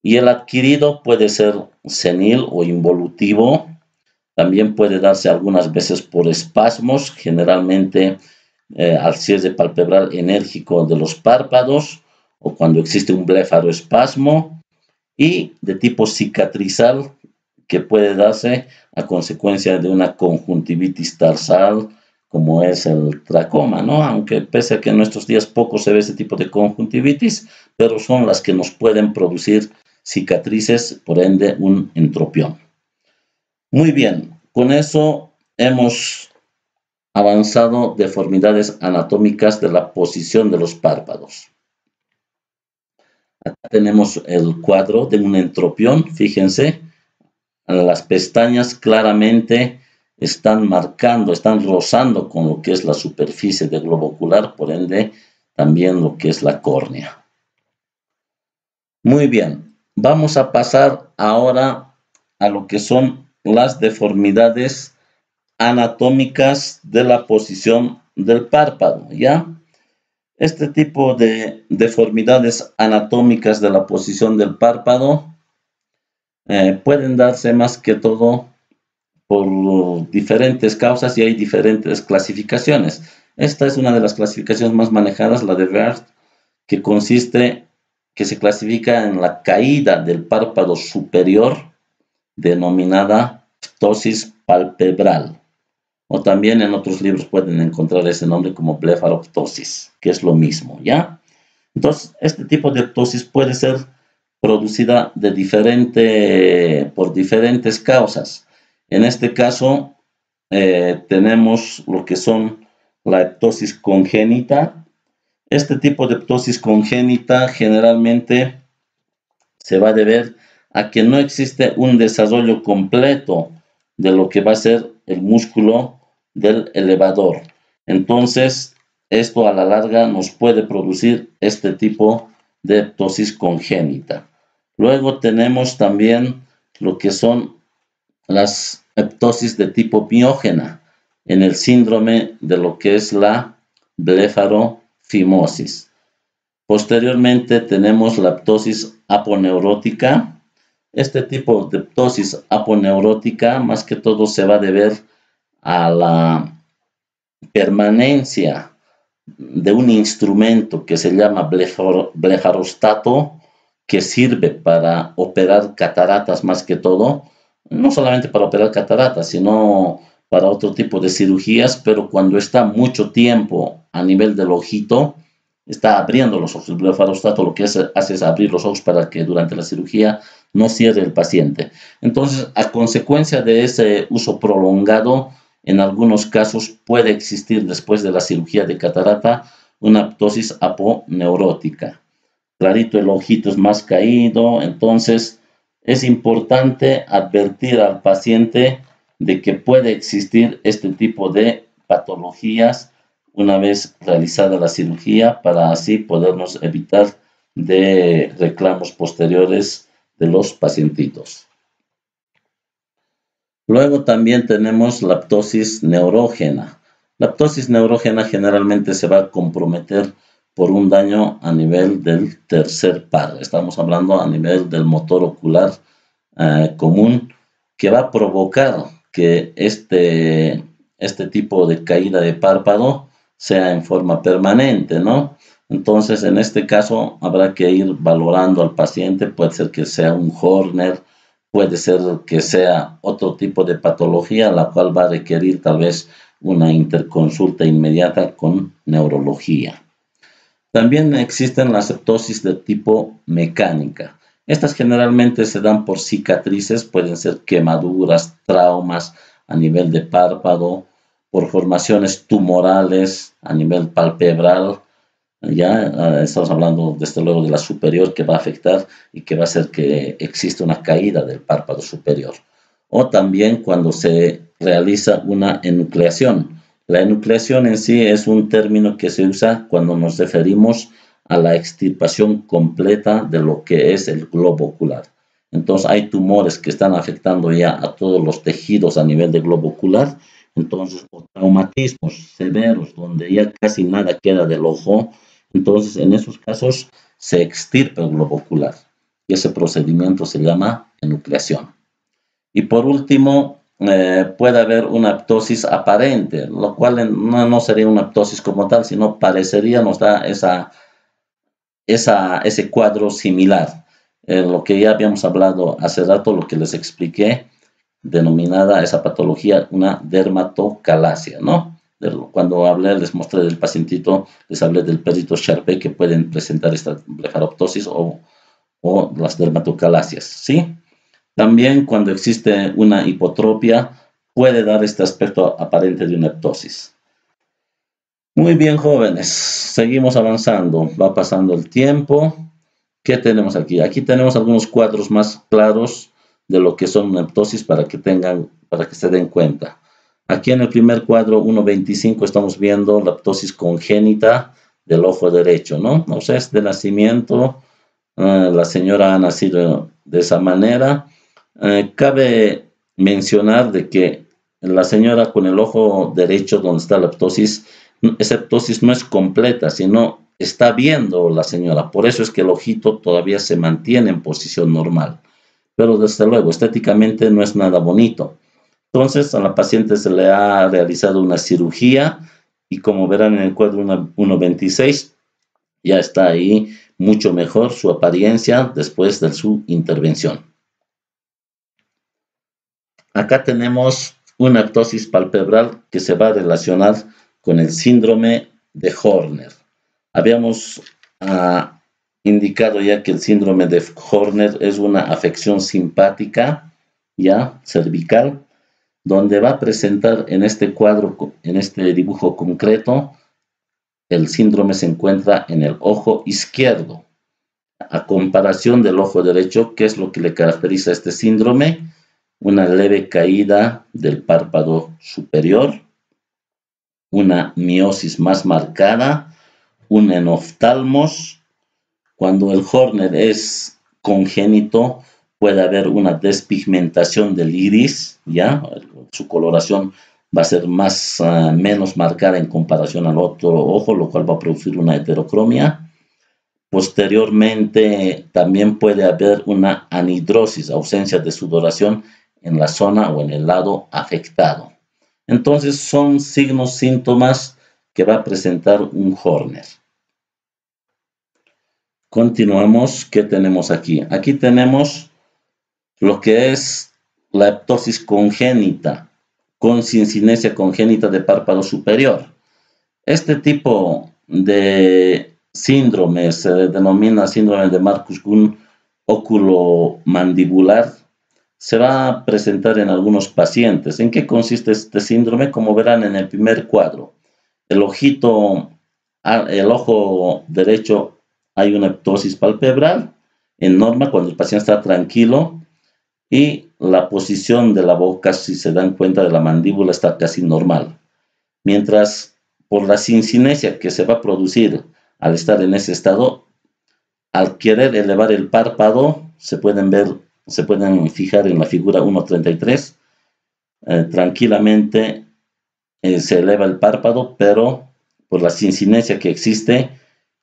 Y el adquirido puede ser senil o involutivo. También puede darse algunas veces por espasmos, generalmente al cierre palpebral enérgico de los párpados o cuando existe un blefaroespasmo, y de tipo cicatrizal que puede darse a consecuencia de una conjuntivitis tarsal, como es el tracoma, ¿no? Aunque pese a que en nuestros días poco se ve ese tipo de conjuntivitis, pero son las que nos pueden producir cicatrices, por ende un entropión. Muy bien, con eso hemos avanzado deformidades anatómicas de la posición de los párpados. Acá tenemos el cuadro de un entropión, fíjense, las pestañas claramente están marcando, están rozando con lo que es la superficie del globo ocular, por ende también lo que es la córnea. Muy bien, vamos a pasar ahora a lo que son las deformidades anatómicas de la posición del párpado, ¿ya? Este tipo de deformidades anatómicas de la posición del párpado pueden darse más que todo por diferentes causas y hay diferentes clasificaciones. Esta es una de las clasificaciones más manejadas, la de Werth, que se clasifica en la caída del párpado superior, denominada ptosis palpebral, o también en otros libros pueden encontrar ese nombre como blefaroptosis, que es lo mismo, ¿ya? Entonces, este tipo de ptosis puede ser producida por diferentes causas. En este caso, tenemos lo que son la ptosis congénita. Este tipo de ptosis congénita generalmente se va a deber a que no existe un desarrollo completo de lo que va a ser el músculo del elevador. Entonces, esto a la larga nos puede producir este tipo de ptosis congénita. Luego tenemos también lo que son las ptosis de tipo miógena en el síndrome de lo que es la blefarofimosis. Posteriormente tenemos la ptosis aponeurótica. Este tipo de ptosis aponeurótica más que todo se va a deber a la permanencia de un instrumento que se llama blefarostato, que sirve para operar cataratas más que todo, no solamente para operar cataratas, sino para otro tipo de cirugías, pero cuando está mucho tiempo a nivel del ojito, está abriendo los ojos. El blefarostato lo que hace es abrir los ojos para que durante la cirugía no cierre el paciente. Entonces, a consecuencia de ese uso prolongado, en algunos casos puede existir después de la cirugía de catarata una ptosis aponeurótica. Clarito, el ojito es más caído, entonces es importante advertir al paciente de que puede existir este tipo de patologías una vez realizada la cirugía para así podernos evitar de reclamos posteriores de los pacientitos. Luego también tenemos la ptosis neurógena. La ptosis neurógena generalmente se va a comprometer por un daño a nivel del tercer par. Estamos hablando a nivel del motor ocular común, que va a provocar que este tipo de caída de párpado sea en forma permanente, ¿no? Entonces, en este caso, habrá que ir valorando al paciente. Puede ser que sea un Horner, puede ser que sea otro tipo de patología, la cual va a requerir tal vez una interconsulta inmediata con neurología. También existen las ptosis de tipo mecánica. Estas generalmente se dan por cicatrices, pueden ser quemaduras, traumas a nivel de párpado, por formaciones tumorales a nivel palpebral. Ya estamos hablando desde luego de la superior, que va a afectar y que va a hacer que exista una caída del párpado superior. O también cuando se realiza una enucleación. La enucleación en sí es un término que se usa cuando nos referimos a la extirpación completa de lo que es el globo ocular. Entonces hay tumores que están afectando ya a todos los tejidos a nivel de globo ocular. Entonces, o traumatismos severos donde ya casi nada queda del ojo. Entonces, en esos casos se extirpa el globo ocular y ese procedimiento se llama enucleación. Y por último, puede haber una ptosis aparente, lo cual no sería una ptosis como tal, sino parecería, nos da ese cuadro similar. Lo que ya habíamos hablado hace rato, lo que les expliqué, denominada esa patología una dermatocalasia, ¿no? Cuando hablé, les mostré del pacientito, les hablé del perito Charpé que pueden presentar esta blefaroptosis o las dermatocalasias, ¿sí? También cuando existe una hipotropia, puede dar este aspecto aparente de una ptosis. Muy bien, jóvenes, seguimos avanzando, va pasando el tiempo. ¿Qué tenemos aquí? Aquí tenemos algunos cuadros más claros de lo que son una ptosis para que se den cuenta. Aquí en el primer cuadro 1.25 estamos viendo la ptosis congénita del ojo derecho, ¿no? O sea, es de nacimiento, la señora ha nacido de esa manera. Cabe mencionar de que la señora con el ojo derecho donde está la ptosis, esa ptosis no es completa, sino está viendo la señora. Por eso es que el ojito todavía se mantiene en posición normal. Pero desde luego, estéticamente no es nada bonito. Entonces, a la paciente se le ha realizado una cirugía y como verán en el cuadro 1.26, ya está ahí mucho mejor su apariencia después de su intervención. Acá tenemos una ptosis palpebral que se va a relacionar con el síndrome de Horner. Habíamos indicado ya que el síndrome de Horner es una afección simpática, ya, cervical, donde va a presentar en este cuadro, en este dibujo concreto, el síndrome se encuentra en el ojo izquierdo. A comparación del ojo derecho, ¿qué es lo que le caracteriza a este síndrome? Una leve caída del párpado superior, una miosis más marcada, un enoftalmos. Cuando el Horner es congénito, puede haber una despigmentación del iris, ¿ya? Su coloración va a ser menos marcada en comparación al otro ojo, lo cual va a producir una heterocromia. Posteriormente, también puede haber una anhidrosis, ausencia de sudoración en la zona o en el lado afectado. Entonces, son signos, síntomas que va a presentar un Horner. Continuamos. ¿Qué tenemos aquí? Aquí tenemos lo que es la ptosis congénita, con sincinesia congénita de párpado superior. Este tipo de síndrome se denomina síndrome de Marcus-Gunn oculomandibular. Se va a presentar en algunos pacientes. ¿En qué consiste este síndrome? Como verán en el primer cuadro, el ojo derecho hay una ptosis palpebral en norma cuando el paciente está tranquilo y la posición de la boca, si se dan cuenta, de la mandíbula está casi normal. Mientras por la sincinesia que se va a producir al estar en ese estado, al querer elevar el párpado, se pueden fijar en la figura 1.33, tranquilamente se eleva el párpado, pero por la sincinesia que existe,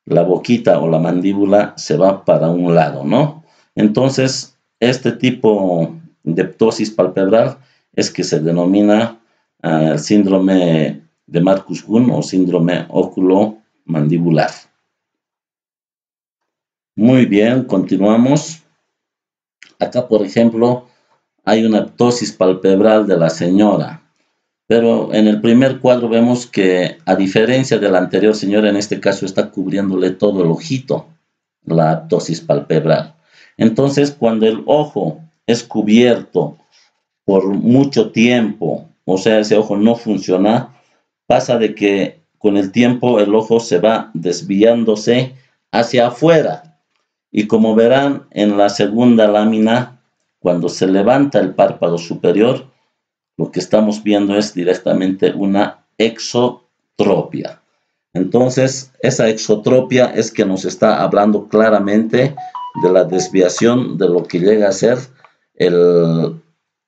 la boquita o la mandíbula se va para un lado, ¿no? Entonces, este tipo de ptosis palpebral es que se denomina síndrome de Marcus-Gunn o síndrome oculomandibular. Muy bien, continuamos. Acá, por ejemplo, hay una ptosis palpebral de la señora. Pero en el primer cuadro vemos que, a diferencia de la anterior señora, en este caso está cubriéndole todo el ojito, la ptosis palpebral. Entonces, cuando el ojo es cubierto por mucho tiempo, o sea, ese ojo no funciona, pasa de que con el tiempo el ojo se va desviándose hacia afuera. Y como verán en la segunda lámina, cuando se levanta el párpado superior, lo que estamos viendo es directamente una exotropia. Entonces, esa exotropia es que nos está hablando claramente de la desviación de lo que llega a ser el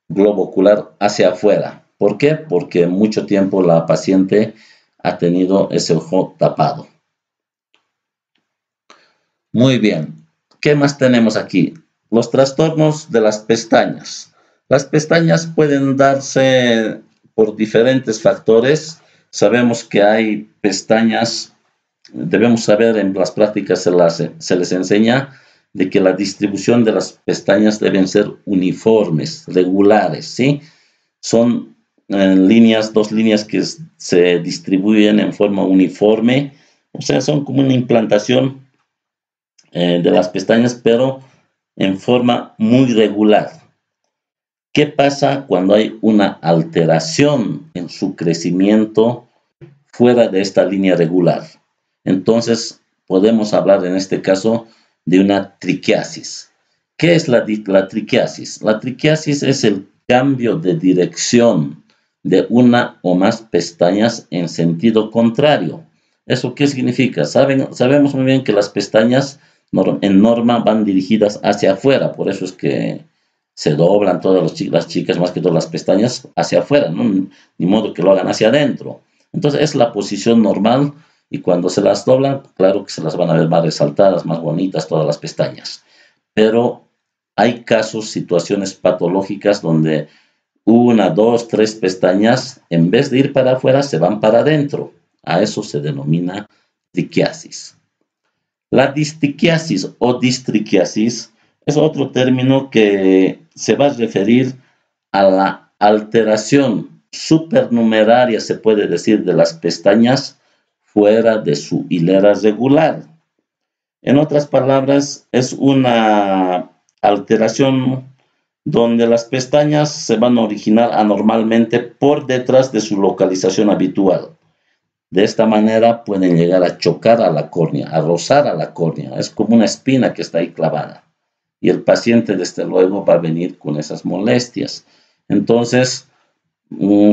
globo ocular hacia afuera. ¿Por qué? Porque mucho tiempo la paciente ha tenido ese ojo tapado. Muy bien. ¿Qué más tenemos aquí? Los trastornos de las pestañas. Las pestañas pueden darse por diferentes factores. Sabemos que hay pestañas, debemos saber, en las prácticas se les enseña de que la distribución de las pestañas deben ser uniformes, regulares, ¿sí? Son dos líneas que se distribuyen en forma uniforme, o sea, son como una implantación de las pestañas, pero en forma muy regular. ¿Qué pasa cuando hay una alteración en su crecimiento fuera de esta línea regular? Entonces, podemos hablar en este caso de una triquiasis. ¿Qué es la triquiasis? La triquiasis es el cambio de dirección de una o más pestañas en sentido contrario. ¿Eso qué significa? Sabemos muy bien que las pestañas en norma van dirigidas hacia afuera, por eso es que se doblan todas las chicas, más que todas las pestañas, hacia afuera, ¿no? Ni modo que lo hagan hacia adentro. Entonces es la posición normal y cuando se las doblan, claro que se las van a ver más resaltadas, más bonitas todas las pestañas. Pero hay casos, situaciones patológicas donde 1, 2, 3 pestañas, en vez de ir para afuera, se van para adentro. A eso se denomina triquiasis. La distiquiasis o distriquiasis es otro término que se va a referir a la alteración supernumeraria, se puede decir, de las pestañas fuera de su hilera regular. En otras palabras, es una alteración donde las pestañas se van a originar anormalmente por detrás de su localización habitual. De esta manera pueden llegar a chocar a la córnea, a rozar a la córnea. Es como una espina que está ahí clavada. Y el paciente, desde luego, va a venir con esas molestias. Entonces,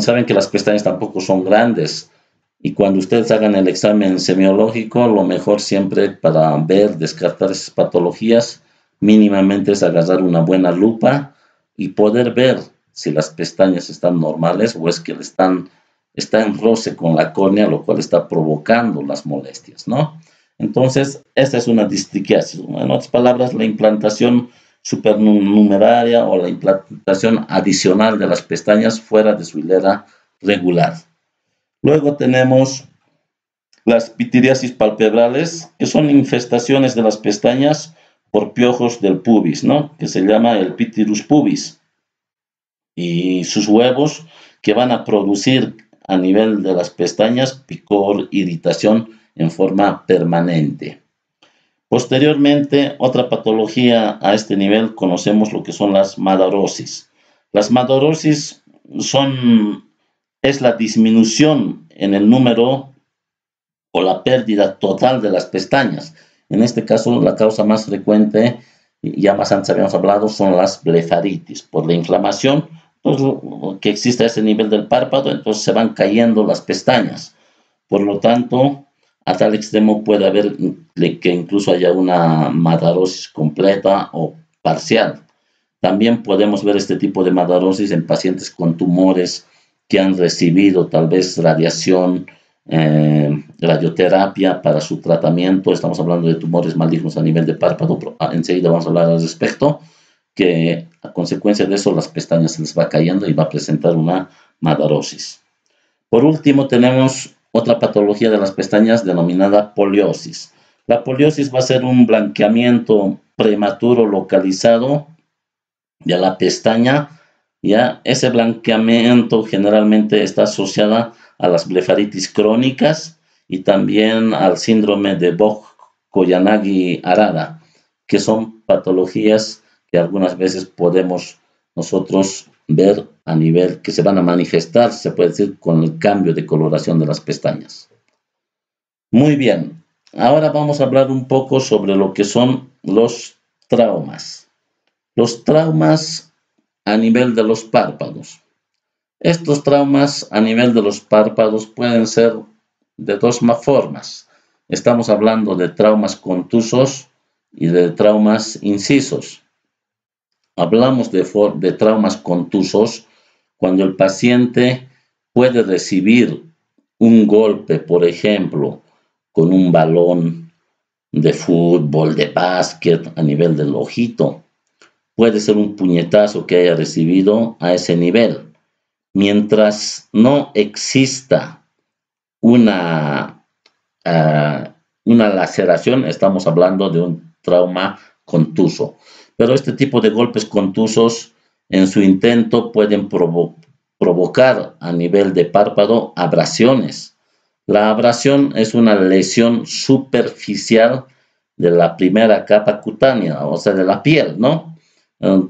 saben que las pestañas tampoco son grandes. Y cuando ustedes hagan el examen semiológico, lo mejor siempre para ver, descartar esas patologías, mínimamente es agarrar una buena lupa y poder ver si las pestañas están normales o es que está en roce con la córnea, lo cual está provocando las molestias, ¿no? Entonces, esta es una distiquiasis. En otras palabras, la implantación supernumeraria o la implantación adicional de las pestañas fuera de su hilera regular. Luego tenemos las pitiriasis palpebrales, que son infestaciones de las pestañas por piojos del pubis, ¿no? Que se llama el Pityrus pubis. Y sus huevos que van a producir a nivel de las pestañas picor, irritación en forma permanente. Posteriormente, otra patología a este nivel conocemos lo que son las madarosis. Las madarosis es la disminución en el número o la pérdida total de las pestañas. En este caso, la causa más frecuente, ya más antes habíamos hablado, son las blefaritis. Por la inflamación que existe a ese nivel del párpado, entonces se van cayendo las pestañas. Por lo tanto, a tal extremo puede haber que incluso haya una madarosis completa o parcial. También podemos ver este tipo de madarosis en pacientes con tumores que han recibido tal vez radiación, radioterapia para su tratamiento. Estamos hablando de tumores malignos a nivel de párpado, pero enseguida vamos a hablar al respecto, que a consecuencia de eso las pestañas se les va cayendo y va a presentar una madarosis. Por último, tenemos otra patología de las pestañas denominada poliosis. La poliosis va a ser un blanqueamiento prematuro localizado de la pestaña. Ya ese blanqueamiento generalmente está asociada a las blefaritis crónicas y también al síndrome de Vogt-Koyanagi-Arada, que son patologías que algunas veces podemos nosotros ver a nivel que se van a manifestar, se puede decir, con el cambio de coloración de las pestañas. Muy bien, ahora vamos a hablar un poco sobre lo que son los traumas. Los traumas a nivel de los párpados. Estos traumas a nivel de los párpados pueden ser de dos formas. Estamos hablando de traumas contusos y de traumas incisos. Hablamos de traumas contusos cuando el paciente puede recibir un golpe, por ejemplo, con un balón de fútbol, de básquet a nivel del ojito. Puede ser un puñetazo que haya recibido a ese nivel. Mientras no exista una laceración, estamos hablando de un trauma contuso. Pero este tipo de golpes contusos en su intento pueden provocar a nivel de párpado abrasiones. La abrasión es una lesión superficial de la primera capa cutánea, o sea, de la piel, ¿no?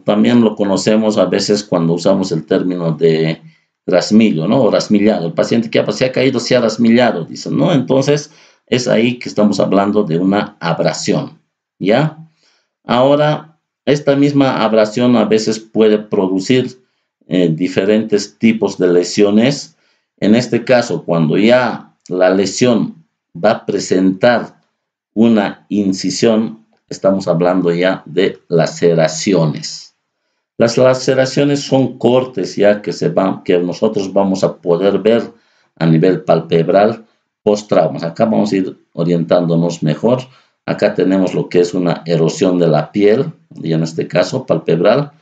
También lo conocemos a veces cuando usamos el término de rasmillo, ¿no? O rasmillado. El paciente que se ha caído se ha rasmillado, dicen, ¿no? Entonces, es ahí que estamos hablando de una abrasión, ¿ya? Ahora, esta misma abrasión a veces puede producir diferentes tipos de lesiones. En este caso, cuando ya la lesión va a presentar una incisión, estamos hablando ya de laceraciones. Las laceraciones son cortes ya que nosotros vamos a poder ver a nivel palpebral post-traumas. Acá vamos a ir orientándonos mejor. Acá tenemos lo que es una erosión de la piel, y en este caso palpebral.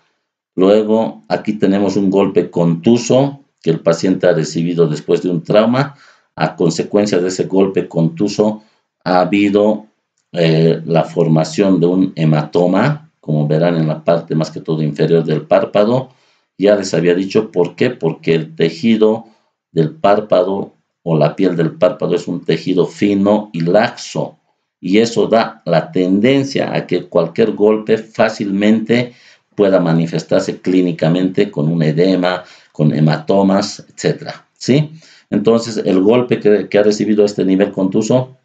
Luego aquí tenemos un golpe contuso que el paciente ha recibido después de un trauma. A consecuencia de ese golpe contuso ha habido la formación de un hematoma, como verán en la parte más que todo inferior del párpado. Ya les había dicho por qué, porque el tejido del párpado o la piel del párpado es un tejido fino y laxo, y eso da la tendencia a que cualquier golpe fácilmente pueda manifestarse clínicamente con un edema, con hematomas, etc. ¿Sí? Entonces, el golpe que ha recibido este nivel contuso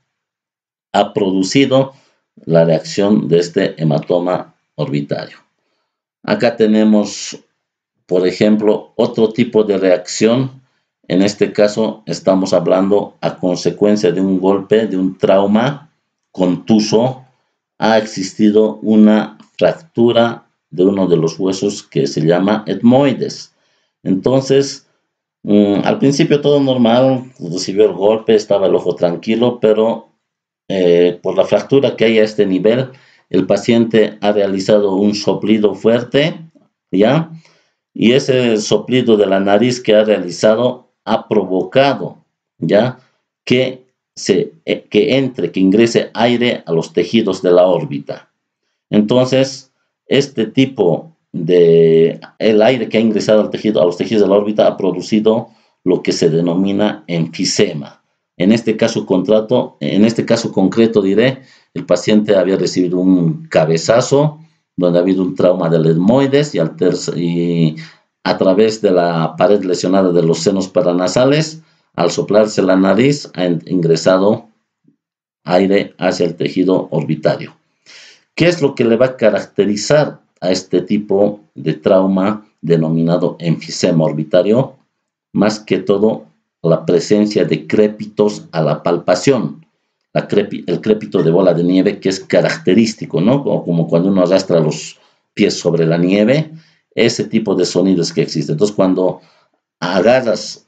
ha producido la reacción de este hematoma orbitario. Acá tenemos, por ejemplo, otro tipo de reacción. En este caso, estamos hablando a consecuencia de un golpe, de un trauma contuso, ha existido una fractura de uno de los huesos que se llama etmoides. Entonces, al principio todo normal, recibió el golpe, estaba el ojo tranquilo, pero por la fractura que hay a este nivel, el paciente ha realizado un soplido fuerte, ¿ya? Y ese soplido de la nariz que ha realizado ha provocado, ¿ya? Que que ingrese aire a los tejidos de la órbita. Entonces, este tipo el aire que ha ingresado a los tejidos de la órbita ha producido lo que se denomina enfisema. En este caso concreto diré, el paciente había recibido un cabezazo, donde ha habido un trauma del etmoides y a través de la pared lesionada de los senos paranasales, al soplarse la nariz, ha ingresado aire hacia el tejido orbitario. ¿Qué es lo que le va a caracterizar a este tipo de trauma denominado enfisema orbitario? Más que todo, la presencia de crépitos a la palpación. El crépito de bola de nieve, que es característico, ¿no? Como cuando uno arrastra los pies sobre la nieve, ese tipo de sonidos que existe. Entonces, cuando agarras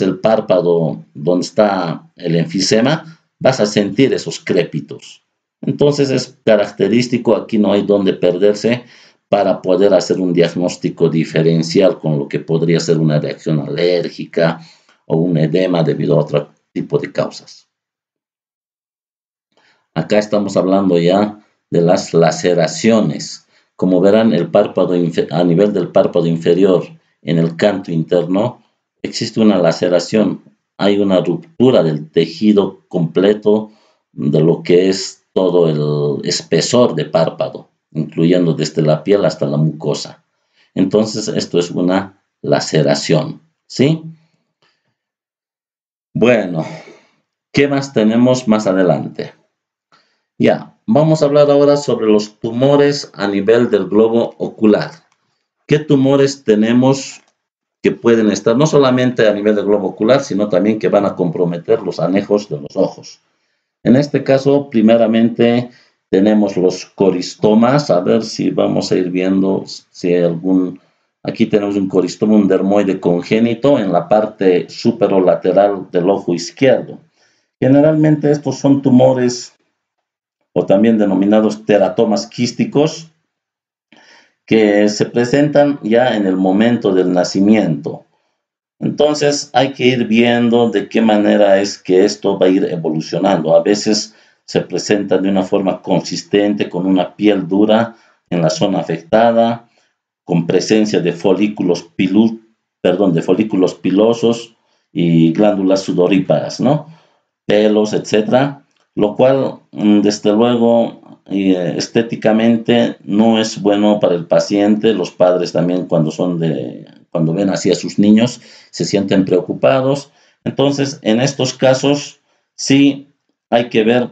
el párpado donde está el enfisema, vas a sentir esos crépitos. Entonces es característico, aquí no hay donde perderse para poder hacer un diagnóstico diferencial con lo que podría ser una reacción alérgica o un edema debido a otro tipo de causas. Acá estamos hablando ya de las laceraciones. Como verán, a nivel del párpado inferior, en el canto interno, existe una laceración. Hay una ruptura del tejido completo de lo que es todo el espesor de párpado, incluyendo desde la piel hasta la mucosa. Entonces, esto es una laceración, ¿sí? Bueno, ¿qué más tenemos más adelante? Ya, vamos a hablar ahora sobre los tumores a nivel del globo ocular. ¿Qué tumores tenemos que pueden estar no solamente a nivel del globo ocular, sino también que van a comprometer los anejos de los ojos? En este caso, primeramente, tenemos los coristomas. A ver si vamos a ir viendo si hay algún... Aquí tenemos un coristoma, un dermoide congénito en la parte superolateral del ojo izquierdo. Generalmente estos son tumores o también denominados teratomas quísticos, que se presentan ya en el momento del nacimiento. Entonces hay que ir viendo de qué manera es que esto va a ir evolucionando. A veces se presenta de una forma consistente, con una piel dura en la zona afectada, con presencia de folículos pilosos y glándulas sudoríparas, ¿no? Pelos, etcétera, lo cual, desde luego, estéticamente no es bueno para el paciente. Los padres también, cuando ven así a sus niños, se sienten preocupados. Entonces, en estos casos, sí hay que ver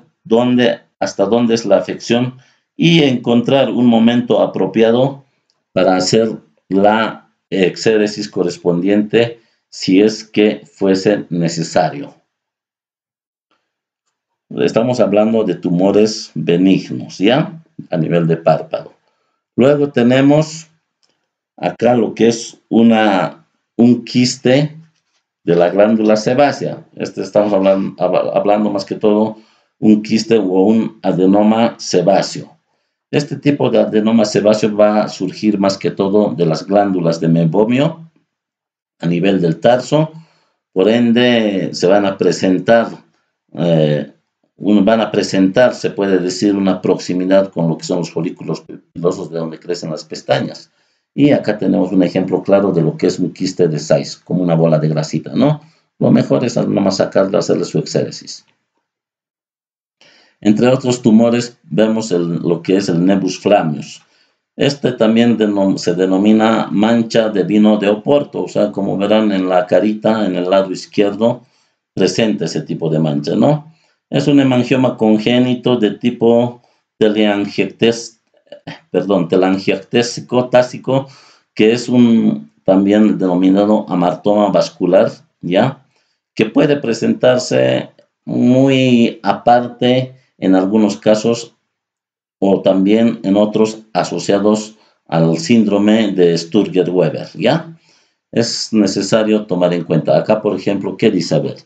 hasta dónde es la afección y encontrar un momento apropiado para hacer la exéresis correspondiente si es que fuese necesario. Estamos hablando de tumores benignos, ¿ya? A nivel de párpado. Luego tenemos acá lo que es un quiste de la glándula sebácea. Estamos hablando más que todo un quiste o un adenoma sebáceo. Este tipo de adenoma sebáceo va a surgir más que todo de las glándulas de mebomio a nivel del tarso. Por ende, se van a presentar se puede decir, una proximidad con lo que son los folículos pilosos de donde crecen las pestañas. Y acá tenemos un ejemplo claro de lo que es un quiste de Sayce, como una bola de grasita, ¿no? Lo mejor es nomás sacarlo, hacerle su exéresis. Entre otros tumores vemos lo que es el nebus flammeus. Este también se denomina mancha de vino de Oporto, o sea, como verán en la carita, en el lado izquierdo, presente ese tipo de mancha, ¿no? Es un hemangioma congénito de tipo telangiectásico tásico, que es un también denominado amartoma vascular, ¿ya? Que puede presentarse muy aparte en algunos casos o también en otros asociados al síndrome de Sturger-Weber, ¿ya? Es necesario tomar en cuenta. Acá, por ejemplo, ¿qué dice? A ver,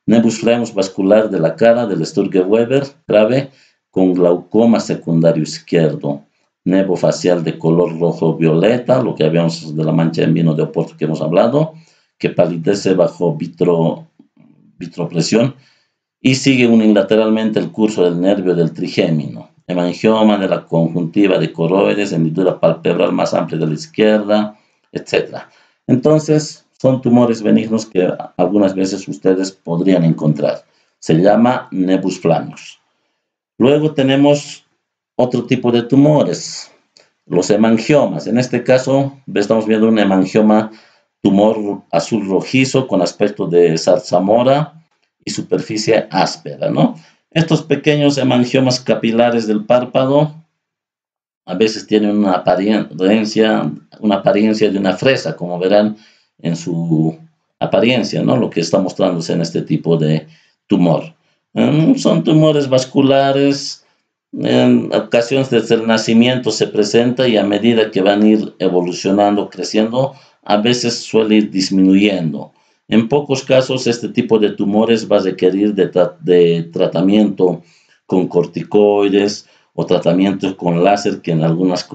nebus flammeus vascular de la cara del Sturger-Weber grave con glaucoma secundario izquierdo, nevo facial de color rojo-violeta, lo que habíamos de la mancha en vino de Oporto que hemos hablado, que palidece bajo vitropresión y sigue unilateralmente el curso del nervio del trigémino. Hemangioma de la conjuntiva de coroides, hendidura palpebral más amplia de la izquierda, etc. Entonces, son tumores benignos que algunas veces ustedes podrían encontrar. Se llama nebus flammeus. Luego tenemos otro tipo de tumores, los hemangiomas. En este caso, estamos viendo un hemangioma tumor azul rojizo con aspecto de zarzamora y superficie áspera, ¿no? Estos pequeños hemangiomas capilares del párpado a veces tienen una apariencia de una fresa, como verán en su apariencia, ¿no? Lo que está mostrándose en este tipo de tumor. Son tumores vasculares, en ocasiones desde el nacimiento se presenta y a medida que van a ir evolucionando, creciendo, a veces suele ir disminuyendo. En pocos casos este tipo de tumores va a requerir de tratamiento con corticoides o tratamiento con láser, que en algunas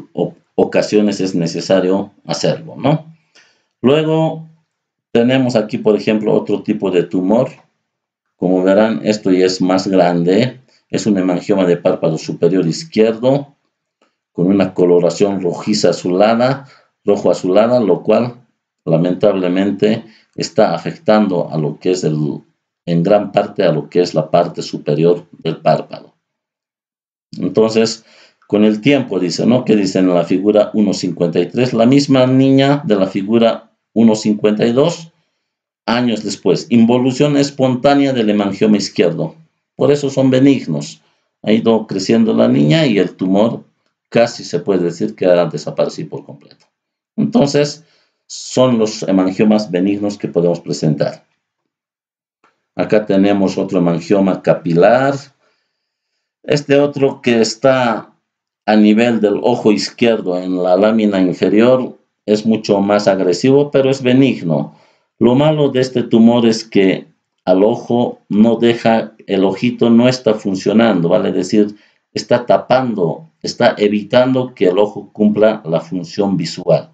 ocasiones es necesario hacerlo, ¿no? Luego tenemos aquí, por ejemplo, otro tipo de tumor. Como verán, esto ya es más grande. Es un hemangioma de párpado superior izquierdo con una coloración rojiza azulada, rojo azulada, lo cual lamentablemente está afectando a lo que es en gran parte a lo que es la parte superior del párpado. Entonces, con el tiempo, dice, ¿no? Que dice en la figura 1.53, la misma niña de la figura 1.52, años después, involución espontánea del hemangioma izquierdo. Por eso son benignos. Ha ido creciendo la niña y el tumor casi se puede decir que ha desaparecido por completo. Entonces, son los hemangiomas benignos que podemos presentar. Acá tenemos otro hemangioma capilar. Este otro que está a nivel del ojo izquierdo en la lámina inferior es mucho más agresivo, pero es benigno. Lo malo de este tumor es que al ojo no deja, el ojito no está funcionando, vale decir, está tapando, está evitando que el ojo cumpla la función visual.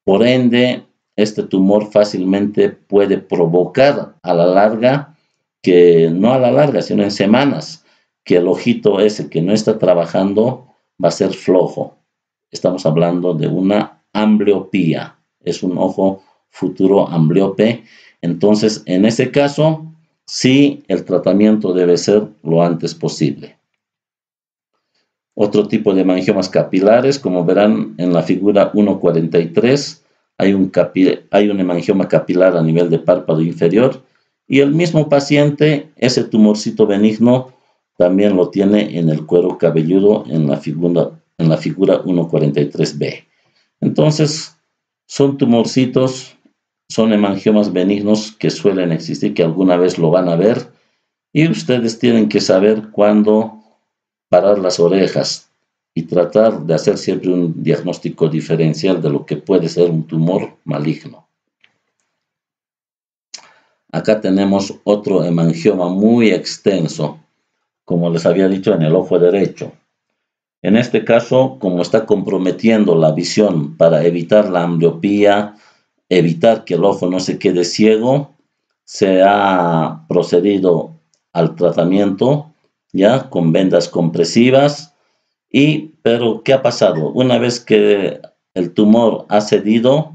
Por ende, este tumor fácilmente puede provocar a la larga, que no a la larga, sino en semanas, que el ojito ese que no está trabajando va a ser flojo. Estamos hablando de una ambliopía, es un ojo futuro ambliope. Entonces, en ese caso, sí, el tratamiento debe ser lo antes posible. Otro tipo de hemangiomas capilares, como verán en la figura 1.43, hay un hemangioma capilar a nivel de párpado inferior y el mismo paciente, ese tumorcito benigno, también lo tiene en el cuero cabelludo en la figura 1.43b. Entonces, son tumorcitos, son hemangiomas benignos que suelen existir, que alguna vez lo van a ver, y ustedes tienen que saber cuándo parar las orejas y tratar de hacer siempre un diagnóstico diferencial de lo que puede ser un tumor maligno. Acá tenemos otro hemangioma muy extenso, como les había dicho, en el ojo derecho. En este caso, como está comprometiendo la visión para evitar la ambliopía, evitar que el ojo no se quede ciego, se ha procedido al tratamiento ya con vendas compresivas. Pero ¿qué ha pasado? Una vez que el tumor ha cedido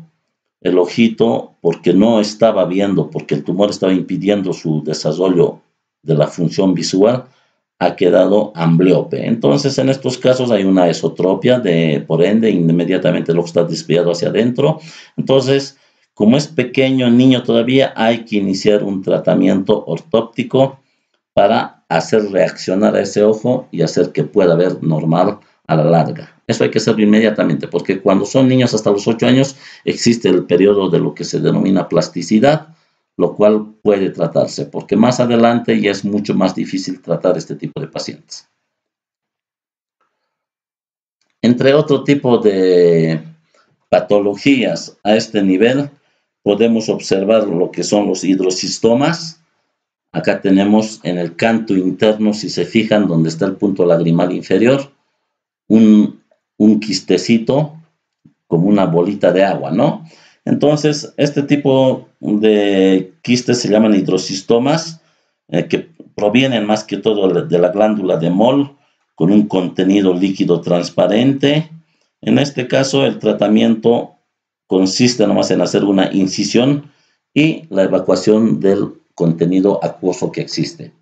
el ojito porque no estaba viendo, porque el tumor estaba impidiendo su desarrollo de la función visual, ha quedado ambliope. Entonces, en estos casos hay una esotropia, por ende, inmediatamente el ojo está desviado hacia adentro. Entonces, como es pequeño el niño todavía, hay que iniciar un tratamiento ortóptico para hacer reaccionar a ese ojo y hacer que pueda ver normal a la larga. Eso hay que hacerlo inmediatamente, porque cuando son niños hasta los 8 años existe el periodo de lo que se denomina plasticidad, lo cual puede tratarse, porque más adelante ya es mucho más difícil tratar este tipo de pacientes. Entre otro tipo de patologías a este nivel, podemos observar lo que son los hidrocistomas. Acá tenemos en el canto interno, si se fijan, donde está el punto lagrimal inferior, un quistecito como una bolita de agua, ¿no? Entonces, este tipo de quistes se llaman hidrocistomas, que provienen más que todo de la glándula de Moll, con un contenido líquido transparente. En este caso, el tratamiento consiste nomás en hacer una incisión y la evacuación del contenido acuoso que existe.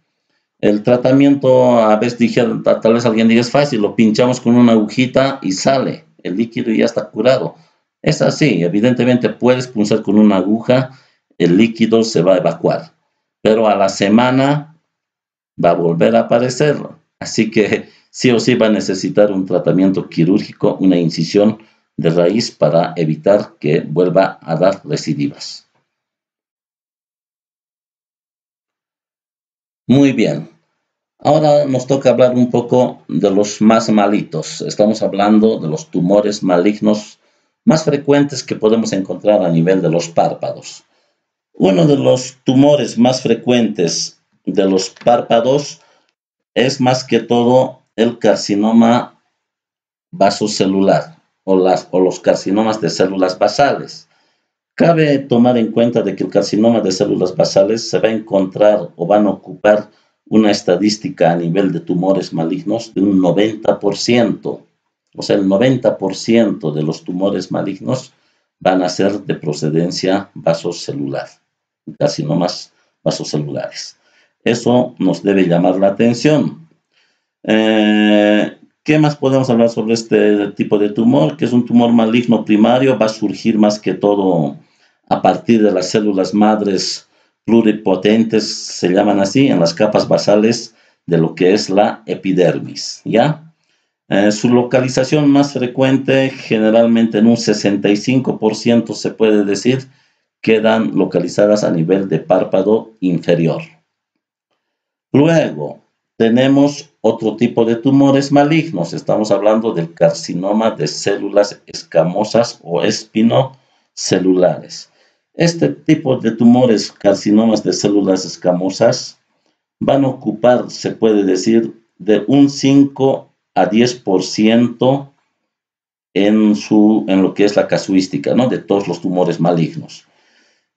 El tratamiento, a veces tal vez alguien diga es fácil, lo pinchamos con una agujita y sale el líquido y ya está curado. Es así, evidentemente puedes punzar con una aguja, el líquido se va a evacuar, pero a la semana va a volver a aparecer. Así que sí o sí va a necesitar un tratamiento quirúrgico, una incisión de raíz para evitar que vuelva a dar recidivas. Muy bien. Ahora nos toca hablar un poco de los más malitos. Estamos hablando de los tumores malignos más frecuentes que podemos encontrar a nivel de los párpados. Uno de los tumores más frecuentes de los párpados es más que todo el carcinoma vasocelular o los carcinomas de células basales. Cabe tomar en cuenta de que el carcinoma de células basales se va a encontrar o van a ocupar una estadística a nivel de tumores malignos de un 90%. O sea, el 90% de los tumores malignos van a ser de procedencia vasocelular, carcinomas vasocelulares. Eso nos debe llamar la atención. ¿Qué más podemos hablar sobre este tipo de tumor? Que es un tumor maligno primario, va a surgir más que todo a partir de las células madres pluripotentes, se llaman así, en las capas basales de lo que es la epidermis, ¿ya? Su localización más frecuente, generalmente en un 65% se puede decir, quedan localizadas a nivel de párpado inferior. Luego, tenemos otro tipo de tumores malignos. Estamos hablando del carcinoma de células escamosas o espinocelulares. Este tipo de tumores, carcinomas de células escamosas, van a ocupar, se puede decir, de un 5 a 10% en lo que es la casuística, ¿no?, de todos los tumores malignos.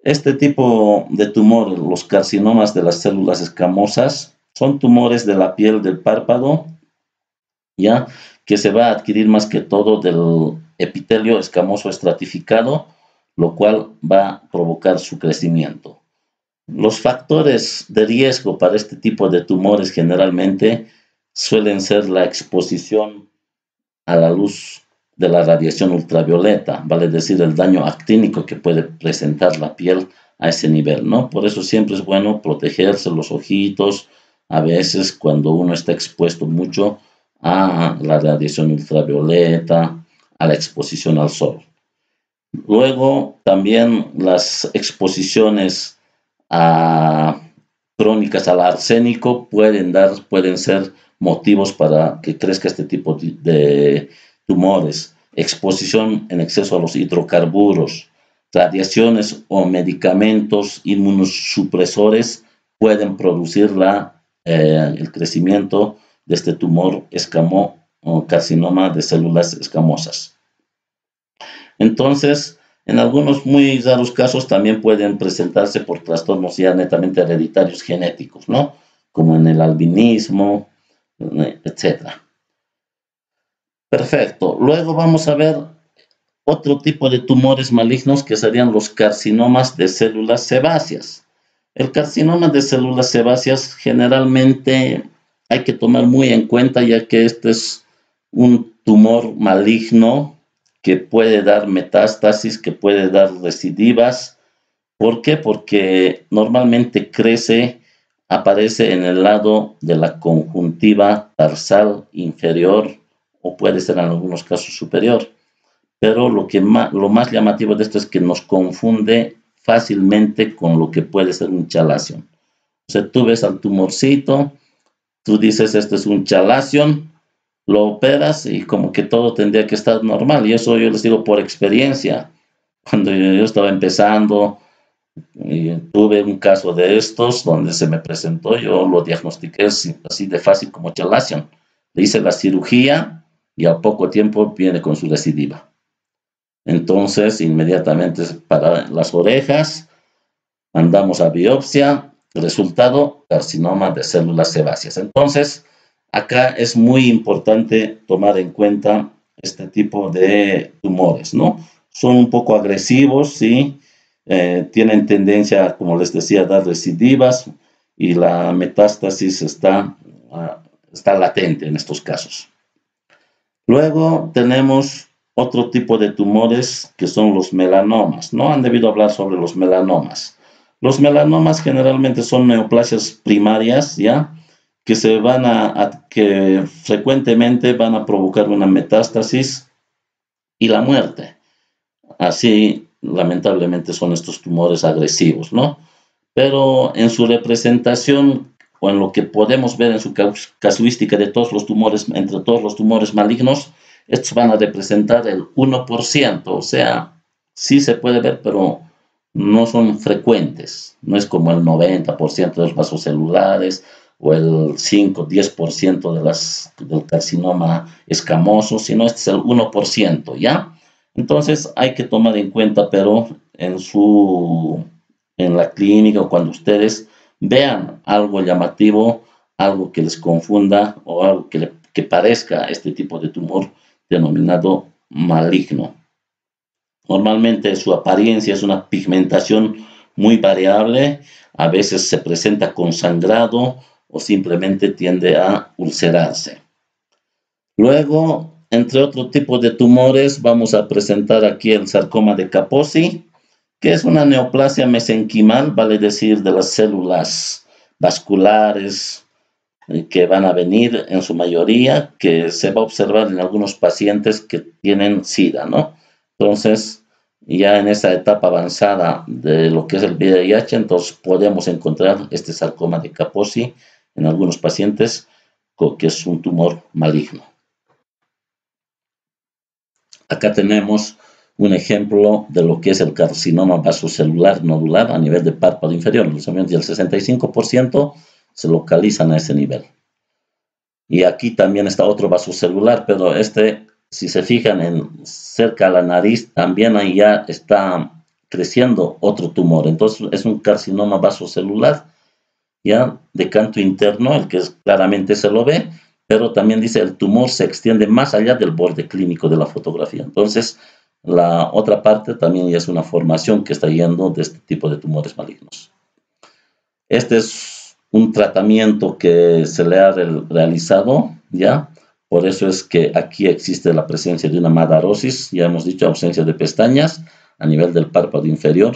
Este tipo de tumor, los carcinomas de las células escamosas, son tumores de la piel del párpado, ¿ya?, que se va a adquirir más que todo del epitelio escamoso estratificado, lo cual va a provocar su crecimiento. Los factores de riesgo para este tipo de tumores generalmente suelen ser la exposición a la luz de la radiación ultravioleta, vale decir, el daño actínico que puede presentar la piel a ese nivel, ¿no? Por eso siempre es bueno protegerse los ojitos, a veces cuando uno está expuesto mucho a la radiación ultravioleta, a la exposición al sol. Luego, también las exposiciones crónicas al arsénico pueden ser motivos para que crezca este tipo de tumores. Exposición en exceso a los hidrocarburos, radiaciones o medicamentos inmunosupresores pueden producir el crecimiento de este tumor o carcinoma de células escamosas. Entonces, en algunos muy raros casos también pueden presentarse por trastornos ya netamente hereditarios genéticos, ¿no?, como en el albinismo, etc. Perfecto. Luego vamos a ver otro tipo de tumores malignos que serían los carcinomas de células sebáceas. El carcinoma de células sebáceas generalmente hay que tomar muy en cuenta, ya que este es un tumor maligno que puede dar metástasis, que puede dar recidivas. ¿Por qué? Porque normalmente aparece en el lado de la conjuntiva tarsal inferior o puede ser en algunos casos superior. Pero lo más llamativo de esto es que nos confunde fácilmente con lo que puede ser un chalación. O sea, tú ves al tumorcito, tú dices, este es un chalación, lo operas y como que todo tendría que estar normal. Y eso yo les digo por experiencia. Cuando yo estaba empezando, y tuve un caso de estos donde se me presentó, yo lo diagnostiqué así de fácil como chalación. Le hice la cirugía y a poco tiempo viene con su recidiva. Entonces, inmediatamente para las orejas, mandamos a biopsia, resultado, carcinoma de células sebáceas. Entonces, acá es muy importante tomar en cuenta este tipo de tumores, ¿no? Son un poco agresivos, sí, tienen tendencia, como les decía, a dar recidivas y la metástasis está latente en estos casos. Luego tenemos otro tipo de tumores que son los melanomas. No han debido hablar sobre los melanomas. Los melanomas generalmente son neoplasias primarias, ¿ya? Que frecuentemente van a provocar una metástasis y la muerte. Así, lamentablemente, son estos tumores agresivos, ¿no? Pero en su representación o en lo que podemos ver en su casuística de todos los tumores, entre todos los tumores malignos, estos van a representar el 1%, o sea, sí se puede ver, pero no son frecuentes. No es como el 90% de los vasos celulares o el 5-10% del carcinoma escamoso, sino este es el 1%, ¿ya? Entonces hay que tomar en cuenta, pero en la clínica o cuando ustedes vean algo llamativo, algo que les confunda o algo que parezca este tipo de tumor denominado maligno. Normalmente su apariencia es una pigmentación muy variable, a veces se presenta con sangrado o simplemente tiende a ulcerarse. Luego, entre otro tipo de tumores, vamos a presentar aquí el sarcoma de Kaposi, que es una neoplasia mesenquimal, vale decir, de las células vasculares que van a venir en su mayoría, que se va a observar en algunos pacientes que tienen SIDA, ¿no? Entonces, ya en esa etapa avanzada de lo que es el VIH, entonces podemos encontrar este sarcoma de Kaposi en algunos pacientes, que es un tumor maligno. Acá tenemos un ejemplo de lo que es el carcinoma vasocelular nodular a nivel de párpado inferior. Los el 65% se localizan a ese nivel. Y aquí también está otro vasocelular, pero si se fijan cerca a la nariz, también ahí ya está creciendo otro tumor. Entonces es un carcinoma vasocelular, ya de canto interno, el que claramente se lo ve, pero también dice el tumor se extiende más allá del borde clínico de la fotografía. Entonces, la otra parte también ya es una formación que está yendo de este tipo de tumores malignos. Este es un tratamiento que se le ha realizado, ¿ya? Por eso es que aquí existe la presencia de una madarosis, ya hemos dicho, ausencia de pestañas a nivel del párpado inferior,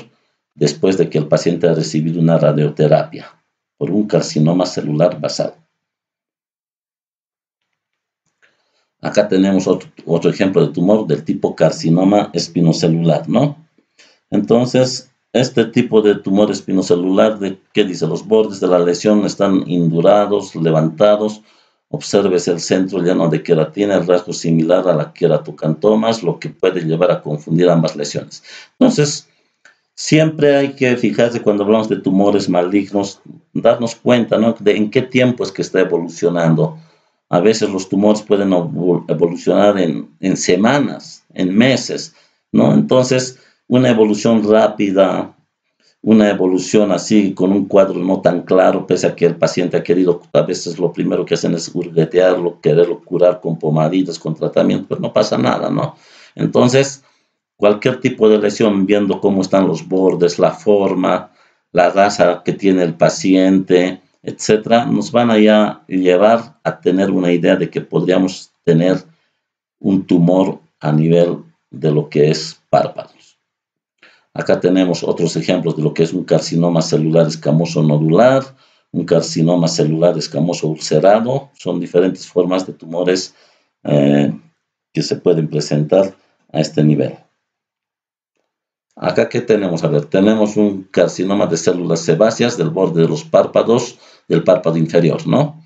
después de que el paciente ha recibido una radioterapia por un carcinoma celular basal. Acá tenemos otro ejemplo de tumor del tipo carcinoma espinocelular, ¿no? Entonces, este tipo de tumor espinocelular, ¿qué dice? Los bordes de la lesión están indurados, levantados. Observes el centro lleno de queratina, el rasgo similar a la queratocantomas, lo que puede llevar a confundir ambas lesiones. Entonces, siempre hay que fijarse cuando hablamos de tumores malignos, darnos cuenta, ¿no?, de en qué tiempo es que está evolucionando. A veces los tumores pueden evolucionar en semanas, en meses, ¿no? Entonces, una evolución rápida, una evolución así con un cuadro no tan claro, pese a que el paciente ha querido, a veces lo primero que hacen es hurguetearlo, quererlo curar con pomaditas, con tratamiento, pero no pasa nada, ¿no? Entonces, cualquier tipo de lesión, viendo cómo están los bordes, la forma, la raza que tiene el paciente, etcétera, nos van a ya llevar a tener una idea de que podríamos tener un tumor a nivel de lo que es párpados. Acá tenemos otros ejemplos de lo que es un carcinoma celular escamoso nodular, un carcinoma celular escamoso ulcerado. Son diferentes formas de tumores que se pueden presentar a este nivel. Acá, ¿qué tenemos? A ver, tenemos un carcinoma de células sebáceas del borde de los párpados, del párpado inferior, ¿no?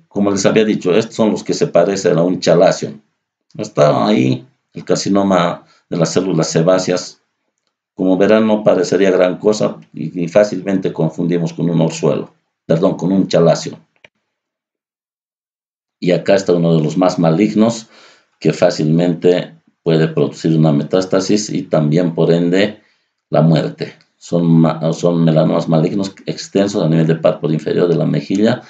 Como les había dicho, estos son los que se parecen a un chalacio. Está ahí el carcinoma de las células sebáceas. Como verán, no parecería gran cosa y fácilmente confundimos con un orzuelo, perdón, con un chalacio. Y acá está uno de los más malignos que fácilmente puede producir una metástasis y también, por ende, la muerte. Son melanomas malignos extensos a nivel del párpado inferior de la mejilla,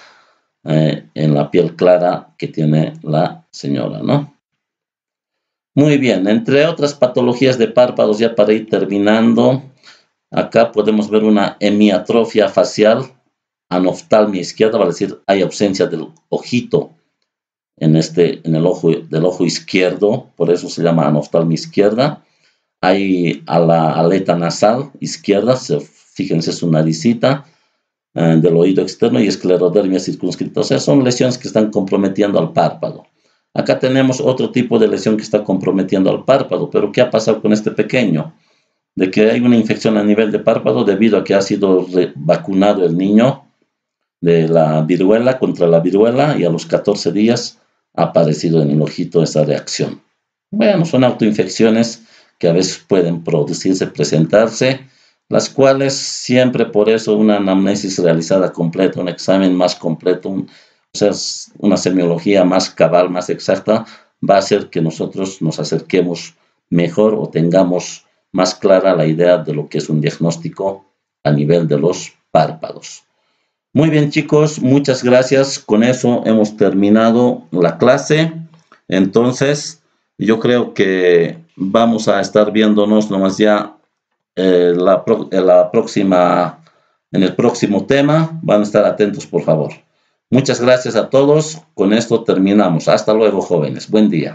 en la piel clara que tiene la señora, ¿no? Muy bien, entre otras patologías de párpados, ya para ir terminando, acá podemos ver una hemiatrofia facial, anoftalmia izquierda, vale decir, hay ausencia del ojito en el ojo del ojo izquierdo, por eso se llama anoftalmia izquierda. Hay a la aleta nasal izquierda, fíjense su naricita, del oído externo y esclerodermia circunscrita. O sea, son lesiones que están comprometiendo al párpado. Acá tenemos otro tipo de lesión que está comprometiendo al párpado, pero ¿qué ha pasado con este pequeño? De que hay una infección a nivel de párpado debido a que ha sido vacunado el niño de la viruela, contra la viruela, y a los 14 días ha aparecido en el ojito esa reacción. Bueno, son autoinfecciones que a veces pueden producirse, presentarse, las cuales siempre por eso una anamnesis realizada completa, un examen más completo, o sea, una semiología más cabal, más exacta, va a hacer que nosotros nos acerquemos mejor o tengamos más clara la idea de lo que es un diagnóstico a nivel de los párpados. Muy bien, chicos, muchas gracias. Con eso hemos terminado la clase. Entonces, yo creo que vamos a estar viéndonos nomás ya en el próximo tema. Van a estar atentos, por favor. Muchas gracias a todos. Con esto terminamos. Hasta luego, jóvenes. Buen día.